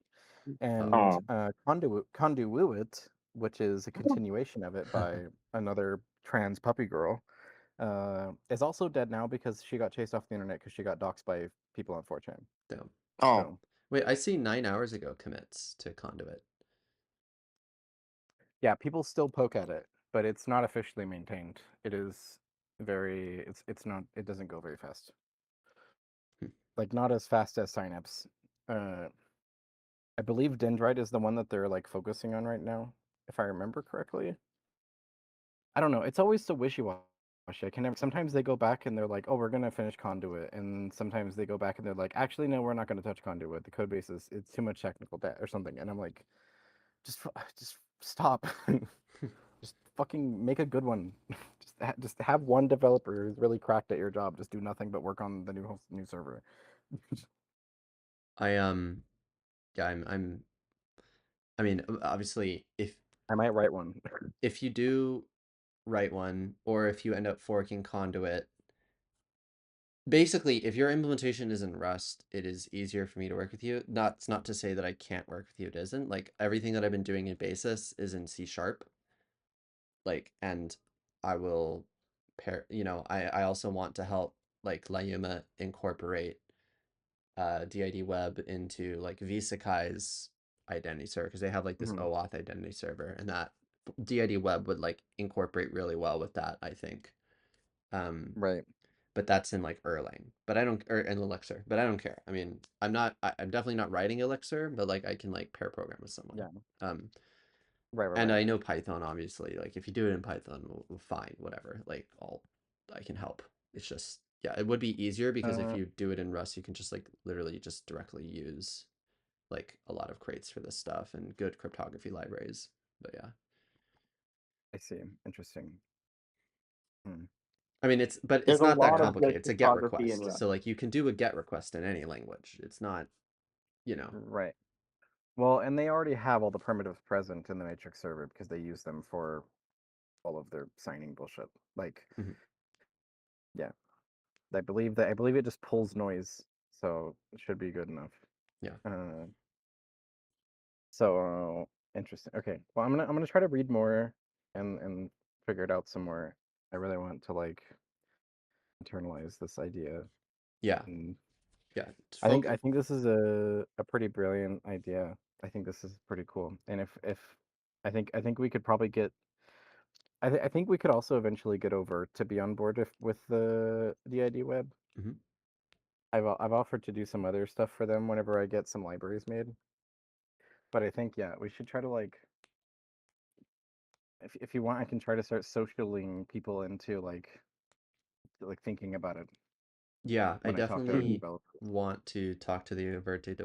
Speaker 1: Oh.
Speaker 2: and
Speaker 3: oh,
Speaker 2: Conduit, which is a continuation of it by another trans puppy girl, is also dead now because she got chased off the internet because she got doxxed by people on 4chan.
Speaker 1: Damn.
Speaker 3: oh.
Speaker 2: So
Speaker 1: Wait, I see 9 hours ago commits to Conduit.
Speaker 2: yeah, people still poke at it, but it's not officially maintained. It is very it's not, it doesn't go very fast.
Speaker 1: Hmm.
Speaker 2: Like not as fast as Synapse. Uh I believe Dendrite is the one that they're like focusing on right now, if I remember correctly. I don't know. It's always so wishy-washy. I can never. Sometimes they go back and they're like, "Oh, we're gonna finish Conduit," and sometimes they go back and they're like, "Actually, no, we're not gonna touch Conduit. The code base is it's too much technical debt or something." And I'm like, just stop. Just fucking make a good one. Just have one developer who's really cracked at your job. Just do nothing but work on the new server.
Speaker 1: I yeah, I mean, obviously
Speaker 2: I might write one.
Speaker 1: if you do write one or if you end up forking Conduit, basically if your implementation is in Rust, it is easier for me to work with you. Not it's not to say that I can't work with you, it isn't. Like everything that I've been doing in Basis is in C sharp. Like and I will pair, I also want to help like Layuma incorporate DID Web into like Visakai's identity server because they have like this
Speaker 2: Mhm.
Speaker 1: OAuth identity server, and that DID web would like incorporate really well with that, I think. Um,
Speaker 2: Right.
Speaker 1: but that's in like Erlang, but I don't, or in Elixir, but I don't care. I mean, I'm definitely not writing Elixir, but like I can like pair program with someone.
Speaker 2: Yeah.
Speaker 1: Um,
Speaker 2: Right. Right.
Speaker 1: and
Speaker 2: Right.
Speaker 1: I know Python, obviously. Like if you do it in Python, fine, whatever. Like I can help. It's just yeah, it would be easier because if
Speaker 2: Uh,
Speaker 1: you do it in Rust, you can just like literally just directly use like a lot of crates for this stuff and good cryptography libraries. But yeah,
Speaker 2: I see. Interesting. Hmm.
Speaker 1: I mean but
Speaker 3: There's
Speaker 1: it's
Speaker 3: a
Speaker 1: not that
Speaker 3: lot of
Speaker 1: complicated.
Speaker 3: good
Speaker 1: It's a get
Speaker 3: cryptography in
Speaker 1: request.
Speaker 3: Rust.
Speaker 1: So like you can do a get request in any language. It's not, you know.
Speaker 2: Right. Well, and they already have all the primitives present in the Matrix server because they use them for all of their signing bullshit. Like,
Speaker 1: Mhm.
Speaker 2: yeah, I believe it just pulls noise, so it should be good enough.
Speaker 1: Yeah.
Speaker 2: Uh, so interesting. Okay, well, I'm gonna try to read more and figure it out some more. I really want to like internalize this idea,
Speaker 1: Yeah.
Speaker 2: and
Speaker 1: Yeah.
Speaker 2: I think this is a pretty brilliant idea. I think this is pretty cool, and if I think we could probably get I think we could also eventually get over to be on board with the DID web.
Speaker 1: Mhm.
Speaker 2: I've offered to do some other stuff for them whenever I get some libraries made. But I think yeah, we should try to like if you want, I can try to start socialing people into like thinking about it
Speaker 1: Yeah, I
Speaker 2: when I talk to other
Speaker 3: Mhm.
Speaker 1: definitely
Speaker 2: developers.
Speaker 1: want to talk to the Verte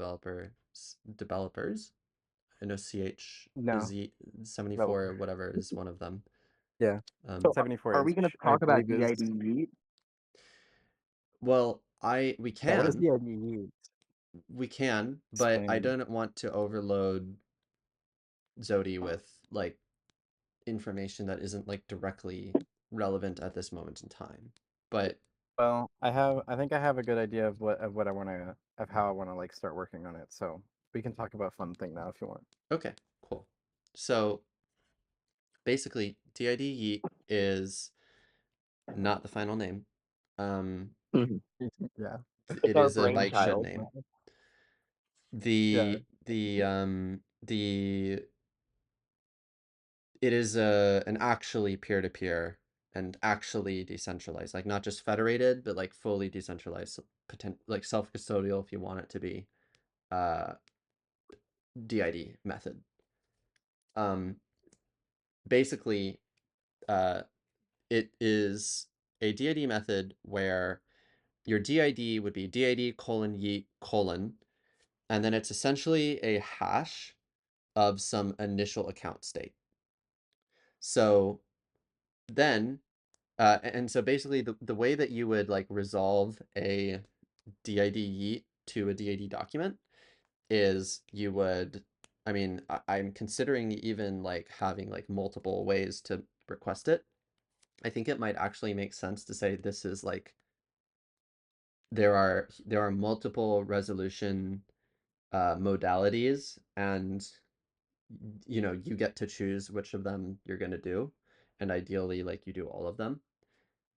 Speaker 1: developers. I know CH
Speaker 2: No,
Speaker 1: Z 74
Speaker 2: developer.
Speaker 1: whatever is one of them.
Speaker 2: Yeah,
Speaker 3: So
Speaker 2: 74
Speaker 3: are we going to
Speaker 2: inch, I
Speaker 3: talk about
Speaker 2: believe is.
Speaker 3: DID yeet?
Speaker 1: Well, we
Speaker 2: Yeah, what does
Speaker 1: can,
Speaker 2: DID use?
Speaker 1: but I
Speaker 2: Explain.
Speaker 1: don't want to overload Zodi with like information that isn't like directly relevant at this moment in time. But
Speaker 2: Well, I think I have a good idea of what I want to of how I want to like start working on it. So we can talk about fun thing now if you want.
Speaker 1: okay, cool. So basically, DID Yeet is not the final name. Um,
Speaker 3: Mhm.
Speaker 2: Yeah.
Speaker 3: It's
Speaker 1: it
Speaker 3: our
Speaker 1: is a Weichsel
Speaker 3: brainchild.
Speaker 1: name.
Speaker 2: Yeah.
Speaker 1: The it is an actually peer-to-peer and actually decentralized, like not just federated, but like fully decentralized, like self-custodial if you want it to be, uh, DID method. Um, basically, uh, it is a DID method where your DID would be DID colon yeet colon, and then it's essentially a hash of some initial account state. So then, and so basically the way that you would like resolve a DID yeet to a DID document is you would, I mean, I'm considering even like having like multiple ways to request it. I think it might actually make sense to say this is like there are multiple resolution modalities, and you get to choose which of them you're going to do, and ideally like you do all of them.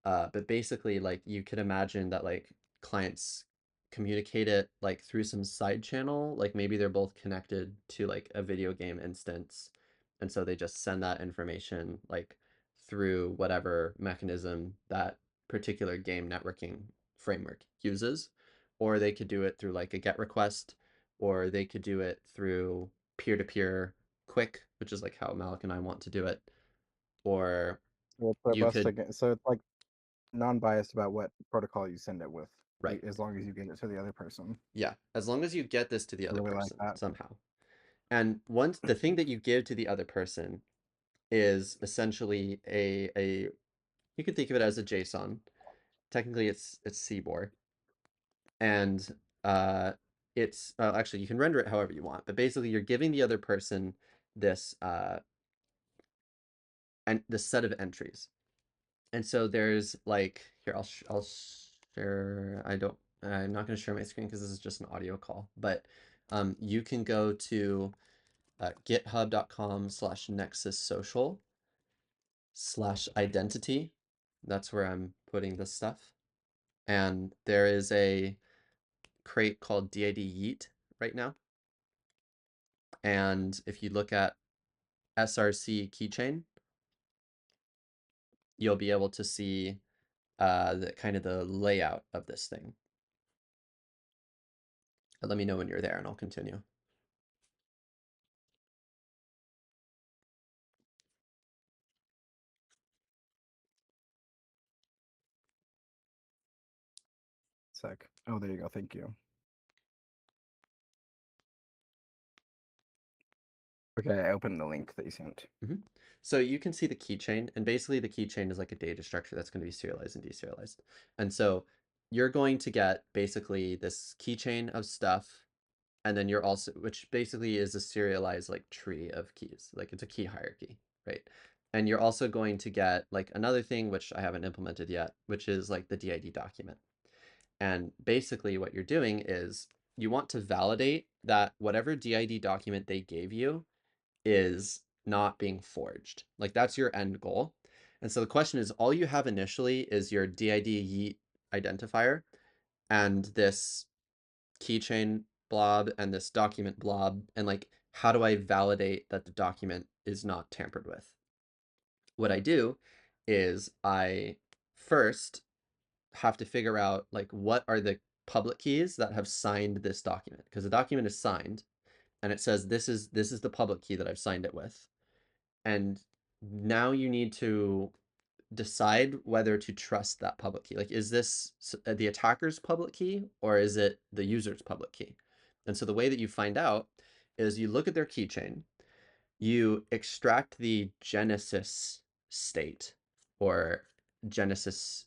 Speaker 1: But basically, like you could imagine that like clients communicate it like through some side channel, like maybe they're both connected to like a video game instance, and so they just send that information like through whatever mechanism that particular game networking framework uses, or they could do it through like a get request, or they could do it through peer-to-peer quick, which is like how Malik and I want to do it, or
Speaker 2: Well,
Speaker 1: you
Speaker 2: robust
Speaker 1: could
Speaker 2: again. So it's like non-biased about what protocol you send it with,
Speaker 1: right.
Speaker 2: as long as you get it to the other person.
Speaker 1: Yeah, as long as you get this to the
Speaker 2: I
Speaker 1: other
Speaker 2: really like
Speaker 1: person
Speaker 2: that.
Speaker 1: somehow. And once the thing that you give to the other person is essentially a you could think of it as a JSON. Technically it's CBOR. And it's actually you can render it however you want, but basically you're giving the other person this and this set of entries. And so there's like here I'll share I'm not going to share my screen because this is just an audio call, but you can go to github.com/nexussocial/identity. That's where I'm putting this stuff. And there is a crate called DID Yeet right now. And if you look at src keychain, you'll be able to see the kind of the layout of this thing. But let me know when you're there and I'll continue.
Speaker 2: Sec. Oh, there you go. Thank you. Okay, I opened the link that you sent.
Speaker 1: So you can see the keychain, and basically the keychain is like a data structure that's going to be serialized and deserialized. And so you're going to get basically this keychain of stuff, and then you're also, which basically is a serialized like tree of keys, like it's a key hierarchy, right? And you're also going to get like another thing, which I haven't implemented yet, which is like the DID document. And basically what you're doing is you want to validate that whatever DID document they gave you is not being forged. Like that's your end goal. And so the question is, all you have initially is your DID yeet identifier and this keychain blob and this document blob. And like, how do I validate that the document is not tampered with? What I do is I first have to figure out like what are the public keys that have signed this document, because the document is signed and it says this is the public key that I've signed it with. And now you need to decide whether to trust that public key. Like, is this the attacker's public key or is it the user's public key? And so the way that you find out is you look at their keychain, you extract the Genesis state or Genesis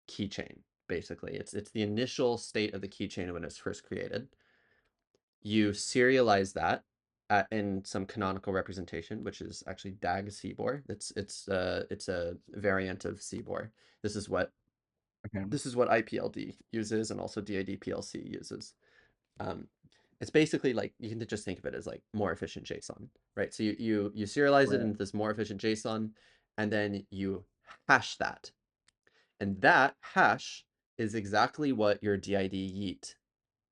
Speaker 1: keychain. Basically, it's the initial state of the keychain when it's first created. You serialize that in some canonical representation, which is actually DAG CBOR. It's a variant of CBOR. This is what
Speaker 2: Okay.
Speaker 1: IPLD uses, and also DID PLC uses. Um, it's basically like you can just think of it as like more efficient JSON, right? So you serialize it
Speaker 2: Right.
Speaker 1: into this more efficient JSON, and then you hash that, and that hash is exactly what your DID yeet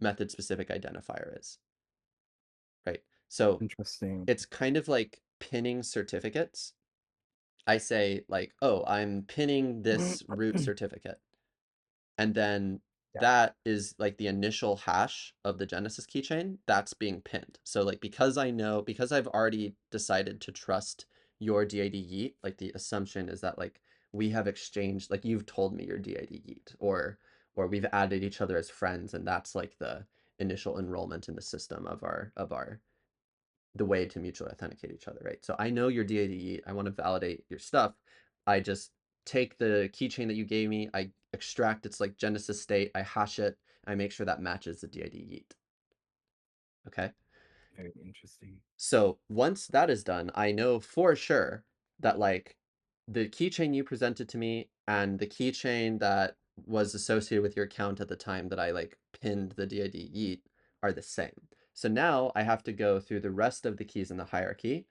Speaker 1: method specific identifier is, right? So
Speaker 2: Interesting.
Speaker 1: it's kind of like pinning certificates. I say like, oh, I'm pinning this root certificate. And then
Speaker 2: Yeah.
Speaker 1: that is like the initial hash of the Genesis keychain that's being pinned. So like, because I've already decided to trust your DID yeet, like the assumption is that like we have exchanged, like you've told me your DID yeet, or we've added each other as friends, and that's like the initial enrollment in the system of our the way to mutually authenticate each other, right? So I know your DID, I want to validate your stuff. I just take the keychain that you gave me, I extract its like Genesis state, I hash it, I make sure that matches the DID yeet. Okay.
Speaker 2: Very interesting.
Speaker 1: So once that is done, I know for sure that like the keychain you presented to me and the keychain that was associated with your account at the time that I like pinned the DID yeet are the same. So now I have to go through the rest of the keys in the hierarchy,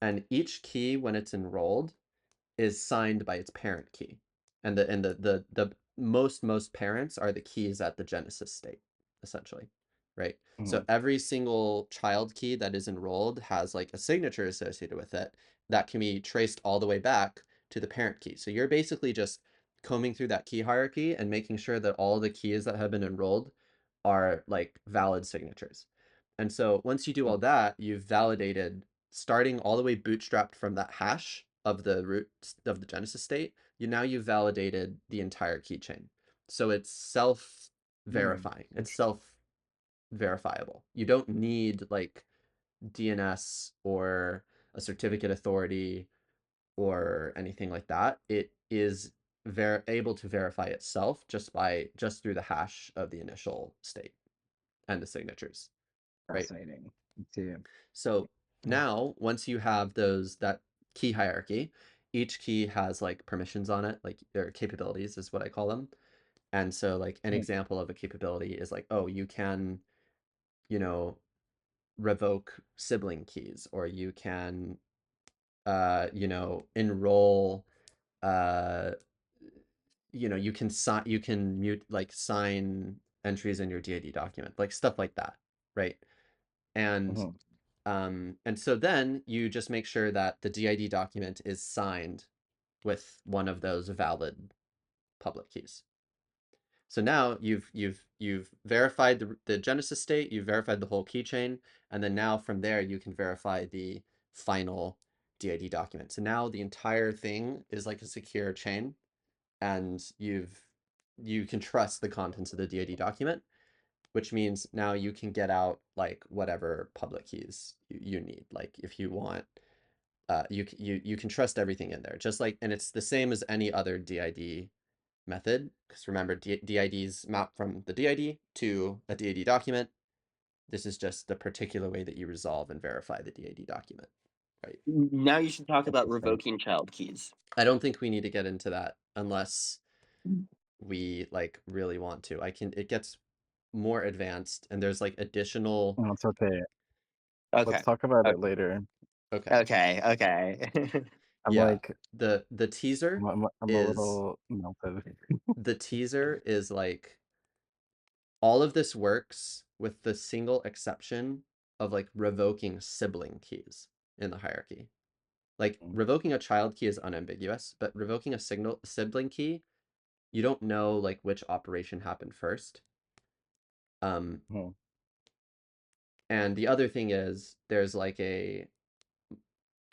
Speaker 1: and each key when it's enrolled is signed by its parent key. And the most parents are the keys at the Genesis state, essentially. Right. So
Speaker 2: Mhm.
Speaker 1: every single child key that is enrolled has like a signature associated with it that can be traced all the way back to the parent key. So you're basically just combing through that key hierarchy and making sure that all the keys that have been enrolled are like valid signatures. And so once you do all that, you've validated, starting all the way bootstrapped from that hash of the root of the Genesis state, you've validated the entire keychain. So it's self-verifying. It's
Speaker 2: Interesting.
Speaker 1: self-verifiable. You don't need like DNS or a certificate authority or anything like that. It is able to verify itself just through the hash of the initial state and the signatures, right?
Speaker 2: Fascinating. Let's see.
Speaker 1: So
Speaker 2: Yeah.
Speaker 1: now once you have that key hierarchy, each key has like permissions on it, like or capabilities is what I call them. And so like an
Speaker 2: Mhm.
Speaker 1: example of a capability is like, oh, you can, you know, revoke sibling keys, or you can enroll uh you can mute like sign entries in your DID document, like stuff like that, right? And
Speaker 2: Mhm.
Speaker 1: And so then you just make sure that the DID document is signed with one of those valid public keys. So now you've verified the Genesis state, you've verified the whole keychain, and then now from there you can verify the final DID document. So now the entire thing is like a secure chain, and you can trust the contents of the DID document, which means now you can get out like whatever public keys you need. Like if you want, you can trust everything in there, just like, and it's the same as any other DID method, because remember, DIDs map from the DID to a DID document. This is just the particular way that you resolve and verify the DID document, right?
Speaker 3: Now you should talk about
Speaker 2: Interesting.
Speaker 3: revoking child keys.
Speaker 1: I don't think we need to get into that unless we like really want to. It gets more advanced and there's like additional.
Speaker 2: No, it's okay. Let's
Speaker 3: Okay.
Speaker 2: talk about
Speaker 3: o-
Speaker 2: it later.
Speaker 1: Okay.
Speaker 3: Okay. Okay.
Speaker 2: I'm
Speaker 1: Yeah.
Speaker 2: like,
Speaker 1: The teaser
Speaker 2: I'm a
Speaker 1: is
Speaker 2: little melted.
Speaker 1: the teaser is like all of this works with the single exception of like revoking sibling keys in the hierarchy. Like revoking a child key is unambiguous, but revoking a sibling key, you don't know like which operation happened first.
Speaker 2: Mhm.
Speaker 1: And the other thing is there's like a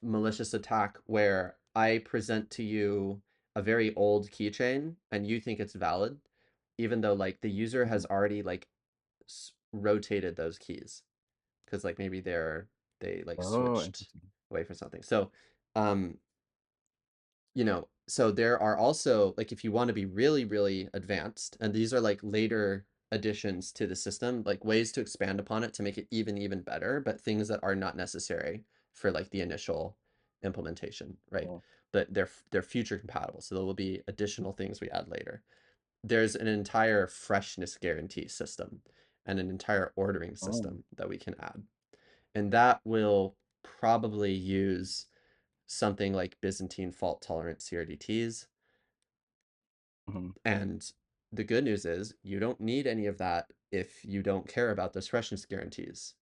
Speaker 1: malicious attack where I present to you a very old keychain and you think it's valid, even though like the user has
Speaker 2: Mhm.
Speaker 1: already like rotated those keys because like maybe they like
Speaker 2: Oh,
Speaker 1: switched
Speaker 2: interesting.
Speaker 1: away from something. So, um, so there are also like if you want to be really, really advanced, and these are like later additions to the system, like ways to expand upon it to make it even better, but things that are not necessary for like the initial implementation, right?
Speaker 2: Cool.
Speaker 1: But they're future compatible. So there will be additional things we add later. There's an entire freshness guarantee system and an entire ordering
Speaker 2: Oh.
Speaker 1: system that we can add. And that will probably use something like Byzantine fault tolerant CRDTs.
Speaker 2: Mhm.
Speaker 1: And the good news is you don't need any of that if you don't care about those freshness guarantees.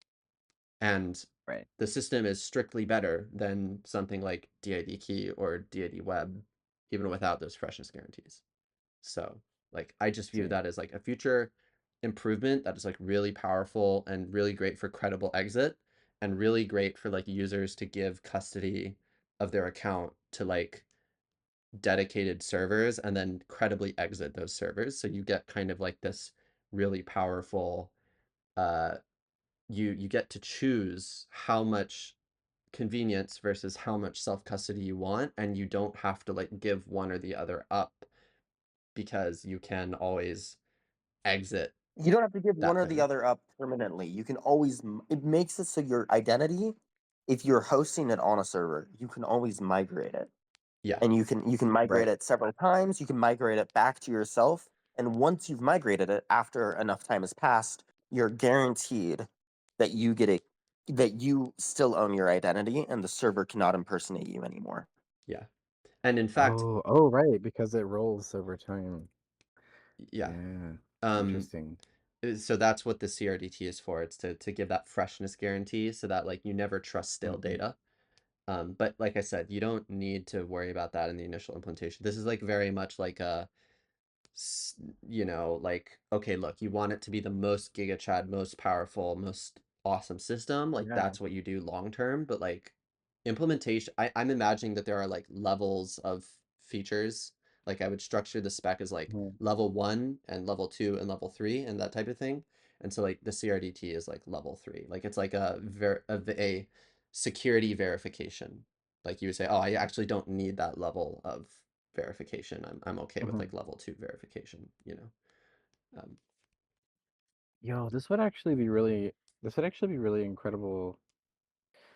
Speaker 1: And
Speaker 2: Right.
Speaker 1: the system is strictly better than something like DID key or DID web, even without those freshness guarantees. So like I just view
Speaker 2: See.
Speaker 1: that as like a future improvement that is like really powerful and really great for credible exit and really great for like users to give custody of their account to like dedicated servers and then credibly exit those servers. So you get kind of like this really powerful uh you get to choose how much convenience versus how much self custody you want, and you don't have to like give one or the other up because you can always exit
Speaker 3: You don't have to give one
Speaker 1: that
Speaker 3: or the
Speaker 1: thing.
Speaker 3: other up permanently. You can always it makes it so your identity, if you're hosting it on a server, you can always migrate it.
Speaker 1: Yeah,
Speaker 3: And you can migrate
Speaker 1: right.
Speaker 3: it several times, you can migrate it back to yourself, and once you've migrated it, after enough time has passed, you're guaranteed that you still own your identity and the server cannot impersonate you anymore.
Speaker 1: Yeah. And in fact,
Speaker 2: Oh, oh, right, because it rolls over time.
Speaker 1: yeah.
Speaker 2: Yeah.
Speaker 1: Um
Speaker 2: Interesting.
Speaker 1: so that's what the CRDT is for. It's to give that freshness guarantee so that like you never trust stale
Speaker 2: Mhm.
Speaker 1: data. But like I said, you don't need to worry about that in the initial implementation. This is like very much like a like, okay, look, you want it to be the most GigaChad, most powerful, most awesome system. Like
Speaker 2: Yeah.
Speaker 1: that's what you do long term. But like implementation, I'm imagining that there are like levels of features. Like I would structure the spec as like
Speaker 2: Mhm.
Speaker 1: level 1 and level 2 and level 3 and that type of thing. And so like the CRDT is like level 3. Like it's like a security verification. Like you would say, oh, I actually don't need that level of verification. I'm okay with
Speaker 2: Mhm.
Speaker 1: like level 2 verification, you know.
Speaker 2: Yo, this would actually be really incredible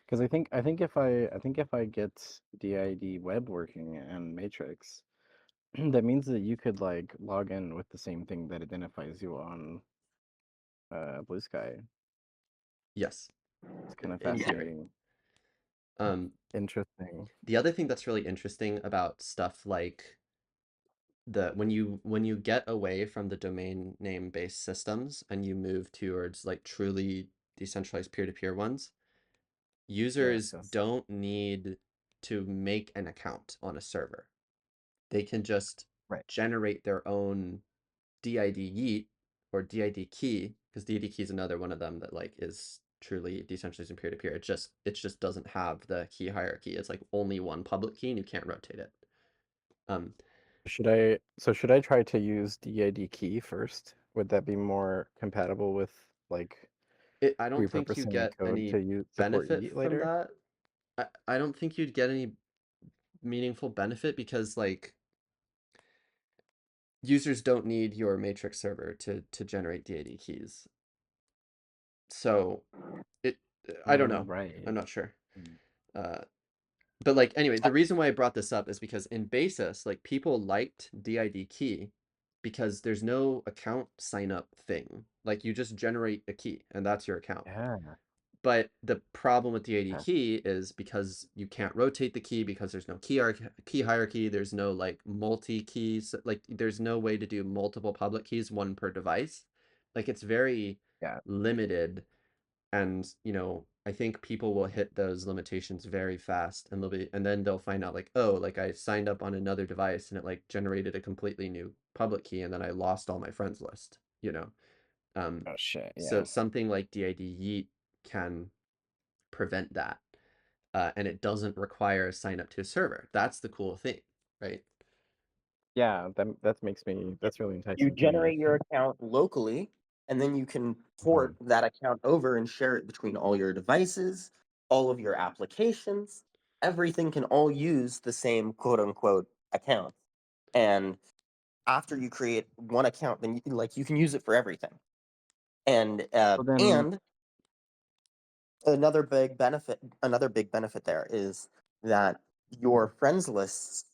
Speaker 2: because I think if I get DID web working and Matrix, that means that you could like log in with the same thing that identifies you on Blue Sky.
Speaker 1: Yes,
Speaker 2: It's kind of
Speaker 1: in theory.
Speaker 2: fascinating.
Speaker 1: Um,
Speaker 2: Interesting.
Speaker 1: the other thing that's really interesting about stuff like the when you get away from the domain name based systems and you move towards like truly decentralized peer-to-peer ones, users
Speaker 2: Yes.
Speaker 1: don't need to make an account on a server. They can just
Speaker 2: Right.
Speaker 1: generate their own DID yeet or DID key, because DID key is another one of them that like is truly decentralized and peer-to-peer. It just doesn't have the key hierarchy. It's like only one public key and you can't rotate it.
Speaker 2: Should I try to use DID key first? Would that be more compatible with like
Speaker 1: I don't think you
Speaker 2: repurposing
Speaker 1: get
Speaker 2: code
Speaker 1: any
Speaker 2: to use support
Speaker 1: benefit
Speaker 2: yeet
Speaker 1: from
Speaker 2: later?
Speaker 1: that. I don't think you'd get any meaningful benefit because like users don't need your matrix server to generate DID keys. So it I don't
Speaker 2: Oh,
Speaker 1: know.
Speaker 2: right.
Speaker 1: I'm not sure.
Speaker 2: Mm.
Speaker 1: Uh, but like anyway, the reason why I brought this up is because in Basis, like people liked DID key because there's no account sign up thing. Like you just generate a key and that's your account.
Speaker 2: Yeah.
Speaker 1: But the problem with DID
Speaker 2: Yeah.
Speaker 1: key is because you can't rotate the key because there's no key hierarchy, there's no like multi keys, like there's no way to do multiple public keys, one per device. Like it's very
Speaker 2: Yeah.
Speaker 1: limited, and I think people will hit those limitations very fast, and then they'll find out like, oh, like I signed up on another device and it like generated a completely new public key and then I lost all my friends list. Um,
Speaker 2: Oh shit.
Speaker 1: so
Speaker 2: Yeah.
Speaker 1: something like DID Yeet can prevent that. And it doesn't require a sign up to a server. That's the cool thing, right?
Speaker 2: Yeah. That's really
Speaker 3: You
Speaker 2: enticing to me.
Speaker 3: generate your account locally, and then you can port
Speaker 2: Mhm.
Speaker 3: that account over and share it between all your devices, all of your applications. Everything can all use the same quote unquote account. And after you create one account, then you can use it for everything. And
Speaker 2: So then,
Speaker 3: and another big benefit there is that your friends lists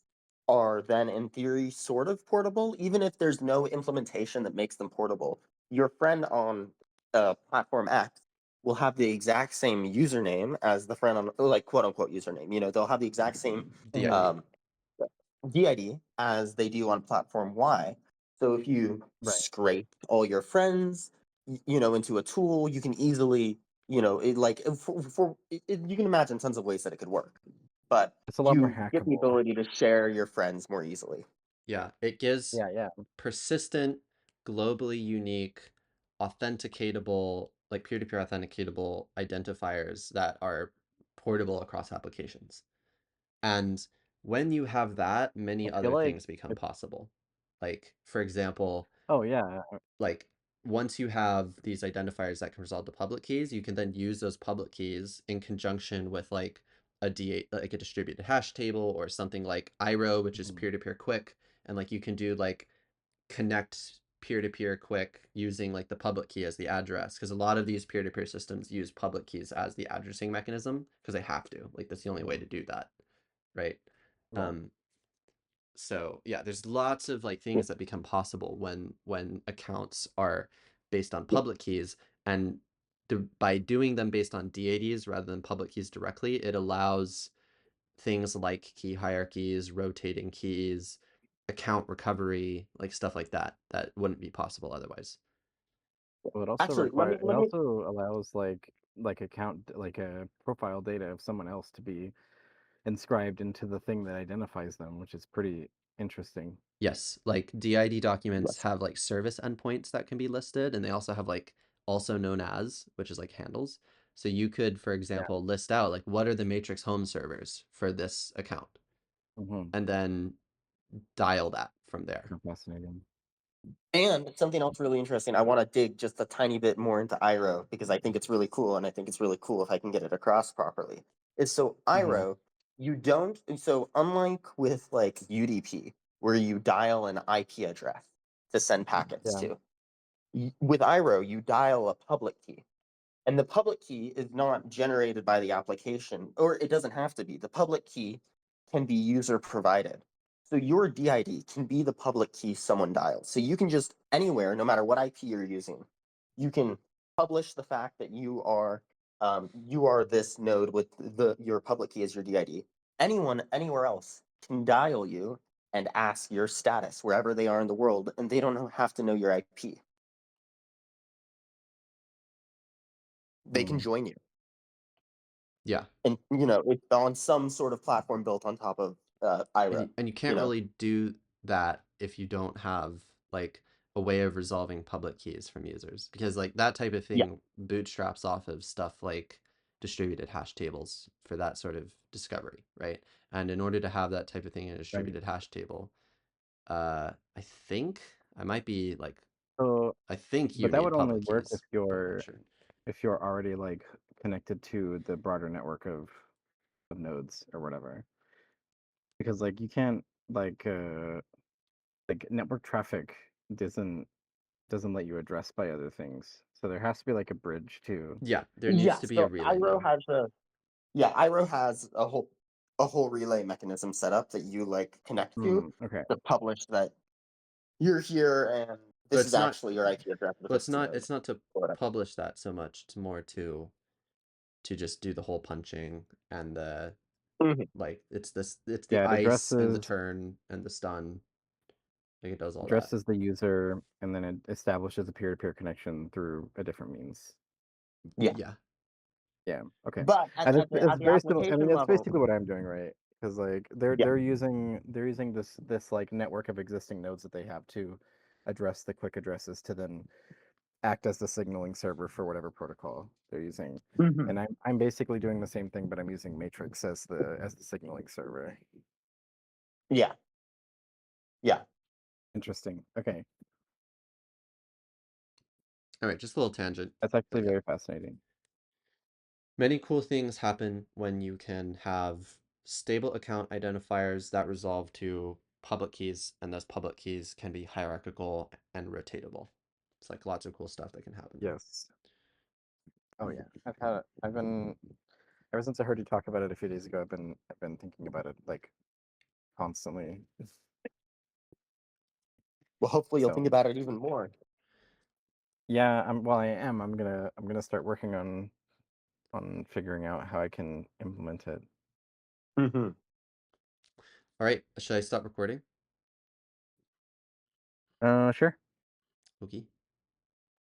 Speaker 3: are then in theory sort of portable, even if there's no implementation that makes them portable. Your friend on platform X will have the exact same username as the friend on, like, quote unquote username. They'll have the exact same
Speaker 2: mhm,
Speaker 1: DID.
Speaker 3: um, DID as they do on platform Y. So if you
Speaker 2: right.
Speaker 3: scrape all your friends, into a tool, you can easily, you can imagine tons of ways that it could work. But
Speaker 2: It's a lot more
Speaker 3: you get the
Speaker 2: hackable.
Speaker 3: ability to share your friends more easily.
Speaker 1: Yeah, it gives
Speaker 2: Yeah. Yeah.
Speaker 1: persistent, globally unique, authenticatable, like peer-to-peer authenticatable identifiers that are portable across applications. And when you have that,
Speaker 2: I
Speaker 1: many
Speaker 2: feel
Speaker 1: other
Speaker 2: like
Speaker 1: things become
Speaker 2: it,
Speaker 1: possible. Like, for example,
Speaker 2: oh yeah.
Speaker 1: like once you have these identifiers that can resolve the public keys, you can then use those public keys in conjunction with like a D8, like a distributed hash table or something like iroh, which is
Speaker 2: Mhm.
Speaker 1: peer-to-peer quick. And like you can do like connect peer-to-peer quick using like the public key as the address, because a lot of these peer-to-peer systems use public keys as the addressing mechanism because they have to. Like that's the only way
Speaker 2: Mhm.
Speaker 1: to do that, right?
Speaker 2: Right.
Speaker 1: Um, so yeah, there's lots of like things that become possible when accounts are based on public keys, and by doing them based on DADs rather than public keys directly, it allows things like key hierarchies, rotating keys, account recovery, like stuff like that wouldn't be possible otherwise.
Speaker 2: Well,
Speaker 3: Actually,
Speaker 2: it also allows like account like a profile data of someone else to be inscribed into the thing that identifies them, which is pretty interesting.
Speaker 1: Yes, like DID documents
Speaker 3: yes.
Speaker 1: have like service endpoints that can be listed, and they also have like also known as, which is like handles. So you could, for
Speaker 2: Yeah.
Speaker 1: example, list out like what are the matrix home servers for this account,
Speaker 2: Mm-hmm.
Speaker 1: and then dial that from there.
Speaker 2: Fascinating.
Speaker 3: And something else really interesting, I want to dig just a tiny bit more into iroh because I think it's really cool, and I think it's really cool if I can get it across properly. Is so
Speaker 2: Mm-hmm.
Speaker 3: iroh, you don't so unlike with like UDP, where you dial an IP address to send packets
Speaker 2: Yeah.
Speaker 3: to, with iroh you dial a public key. And the public key is not generated by the application, or it doesn't have to be. The public key can be user provided. So your DID can be the public key someone dials. So you can just anywhere, no matter what IP you're using, you can publish the fact that you are this node with your public key as your DID. Anyone anywhere else can dial you and ask your status wherever they are in the world, and they don't have to know your IP. They can
Speaker 2: Hmm.
Speaker 3: join you.
Speaker 1: Yeah.
Speaker 3: and it's on some sort of platform built on top of iroh.
Speaker 1: And you
Speaker 3: You
Speaker 1: can't
Speaker 3: know,
Speaker 1: really do that if you don't have like a way of resolving public keys from users, because like that type of
Speaker 3: yeah,
Speaker 1: thing bootstraps off of stuff like distributed hash tables for that sort of discovery, right? And in order to have that type of thing in a
Speaker 2: Right.
Speaker 1: distributed hash table, I think I might be like
Speaker 2: So,
Speaker 1: I think you
Speaker 2: but that
Speaker 1: need
Speaker 2: would only
Speaker 1: public
Speaker 2: work
Speaker 1: keys, but I'm not sure.
Speaker 2: if you're already like connected to the broader network of nodes or whatever. Because like you can't like network traffic doesn't doesn't let you address by other things. So there has to be like a bridge too.
Speaker 1: Yeah, there needs
Speaker 3: yeah.
Speaker 1: to be a
Speaker 3: So
Speaker 1: relay
Speaker 3: iroh
Speaker 1: node.
Speaker 3: has a whole relay mechanism set up that you like connect
Speaker 2: Okay.
Speaker 3: to publish that you're here and
Speaker 1: But
Speaker 3: this is actually your IP address of the
Speaker 1: it's
Speaker 3: hosting
Speaker 1: not
Speaker 3: node
Speaker 1: to
Speaker 3: or whatever.
Speaker 1: publish that so much. It's more to just do the whole punching and the
Speaker 3: Mhm.
Speaker 1: like it's the
Speaker 2: Yeah, it
Speaker 1: ice and the turn and the stun. Like it does all that.
Speaker 2: addresses the user and then it establishes a peer-to-peer connection through a different means.
Speaker 3: Yeah,
Speaker 1: Yeah.
Speaker 2: Yeah. Okay.
Speaker 3: but at,
Speaker 2: And
Speaker 3: at the
Speaker 2: it's
Speaker 3: at the
Speaker 2: very similar. I mean,
Speaker 3: application
Speaker 2: that's
Speaker 3: level,
Speaker 2: basically what I'm doing, right? Because like
Speaker 3: yeah.
Speaker 2: they're using this like network of existing nodes that they have to address the quick addresses to then act as the signaling server for whatever protocol they're using.
Speaker 3: Mhm.
Speaker 2: And I'm basically doing the same thing, but I'm using Matrix as the signaling server.
Speaker 3: Yeah, yeah.
Speaker 2: Interesting. Okay.
Speaker 1: All right, just a little tangent.
Speaker 2: That's actually
Speaker 1: But yeah.
Speaker 2: very fascinating.
Speaker 1: Many cool things happen when you can have stable account identifiers that resolve to public keys, and those public keys can be hierarchical and rotatable. It's like lots of cool stuff that can happen.
Speaker 2: Yes. Oh yeah. I've been ever since I heard you talk about it a few days ago, I've been thinking about it like constantly.
Speaker 3: Well, hopefully you'll think
Speaker 2: So
Speaker 3: about it even more.
Speaker 2: yeah, I am. I'm gonna start working on figuring out how I can implement it.
Speaker 3: Hmm.
Speaker 1: All right, should I stop recording?
Speaker 2: Sure.
Speaker 1: Okay.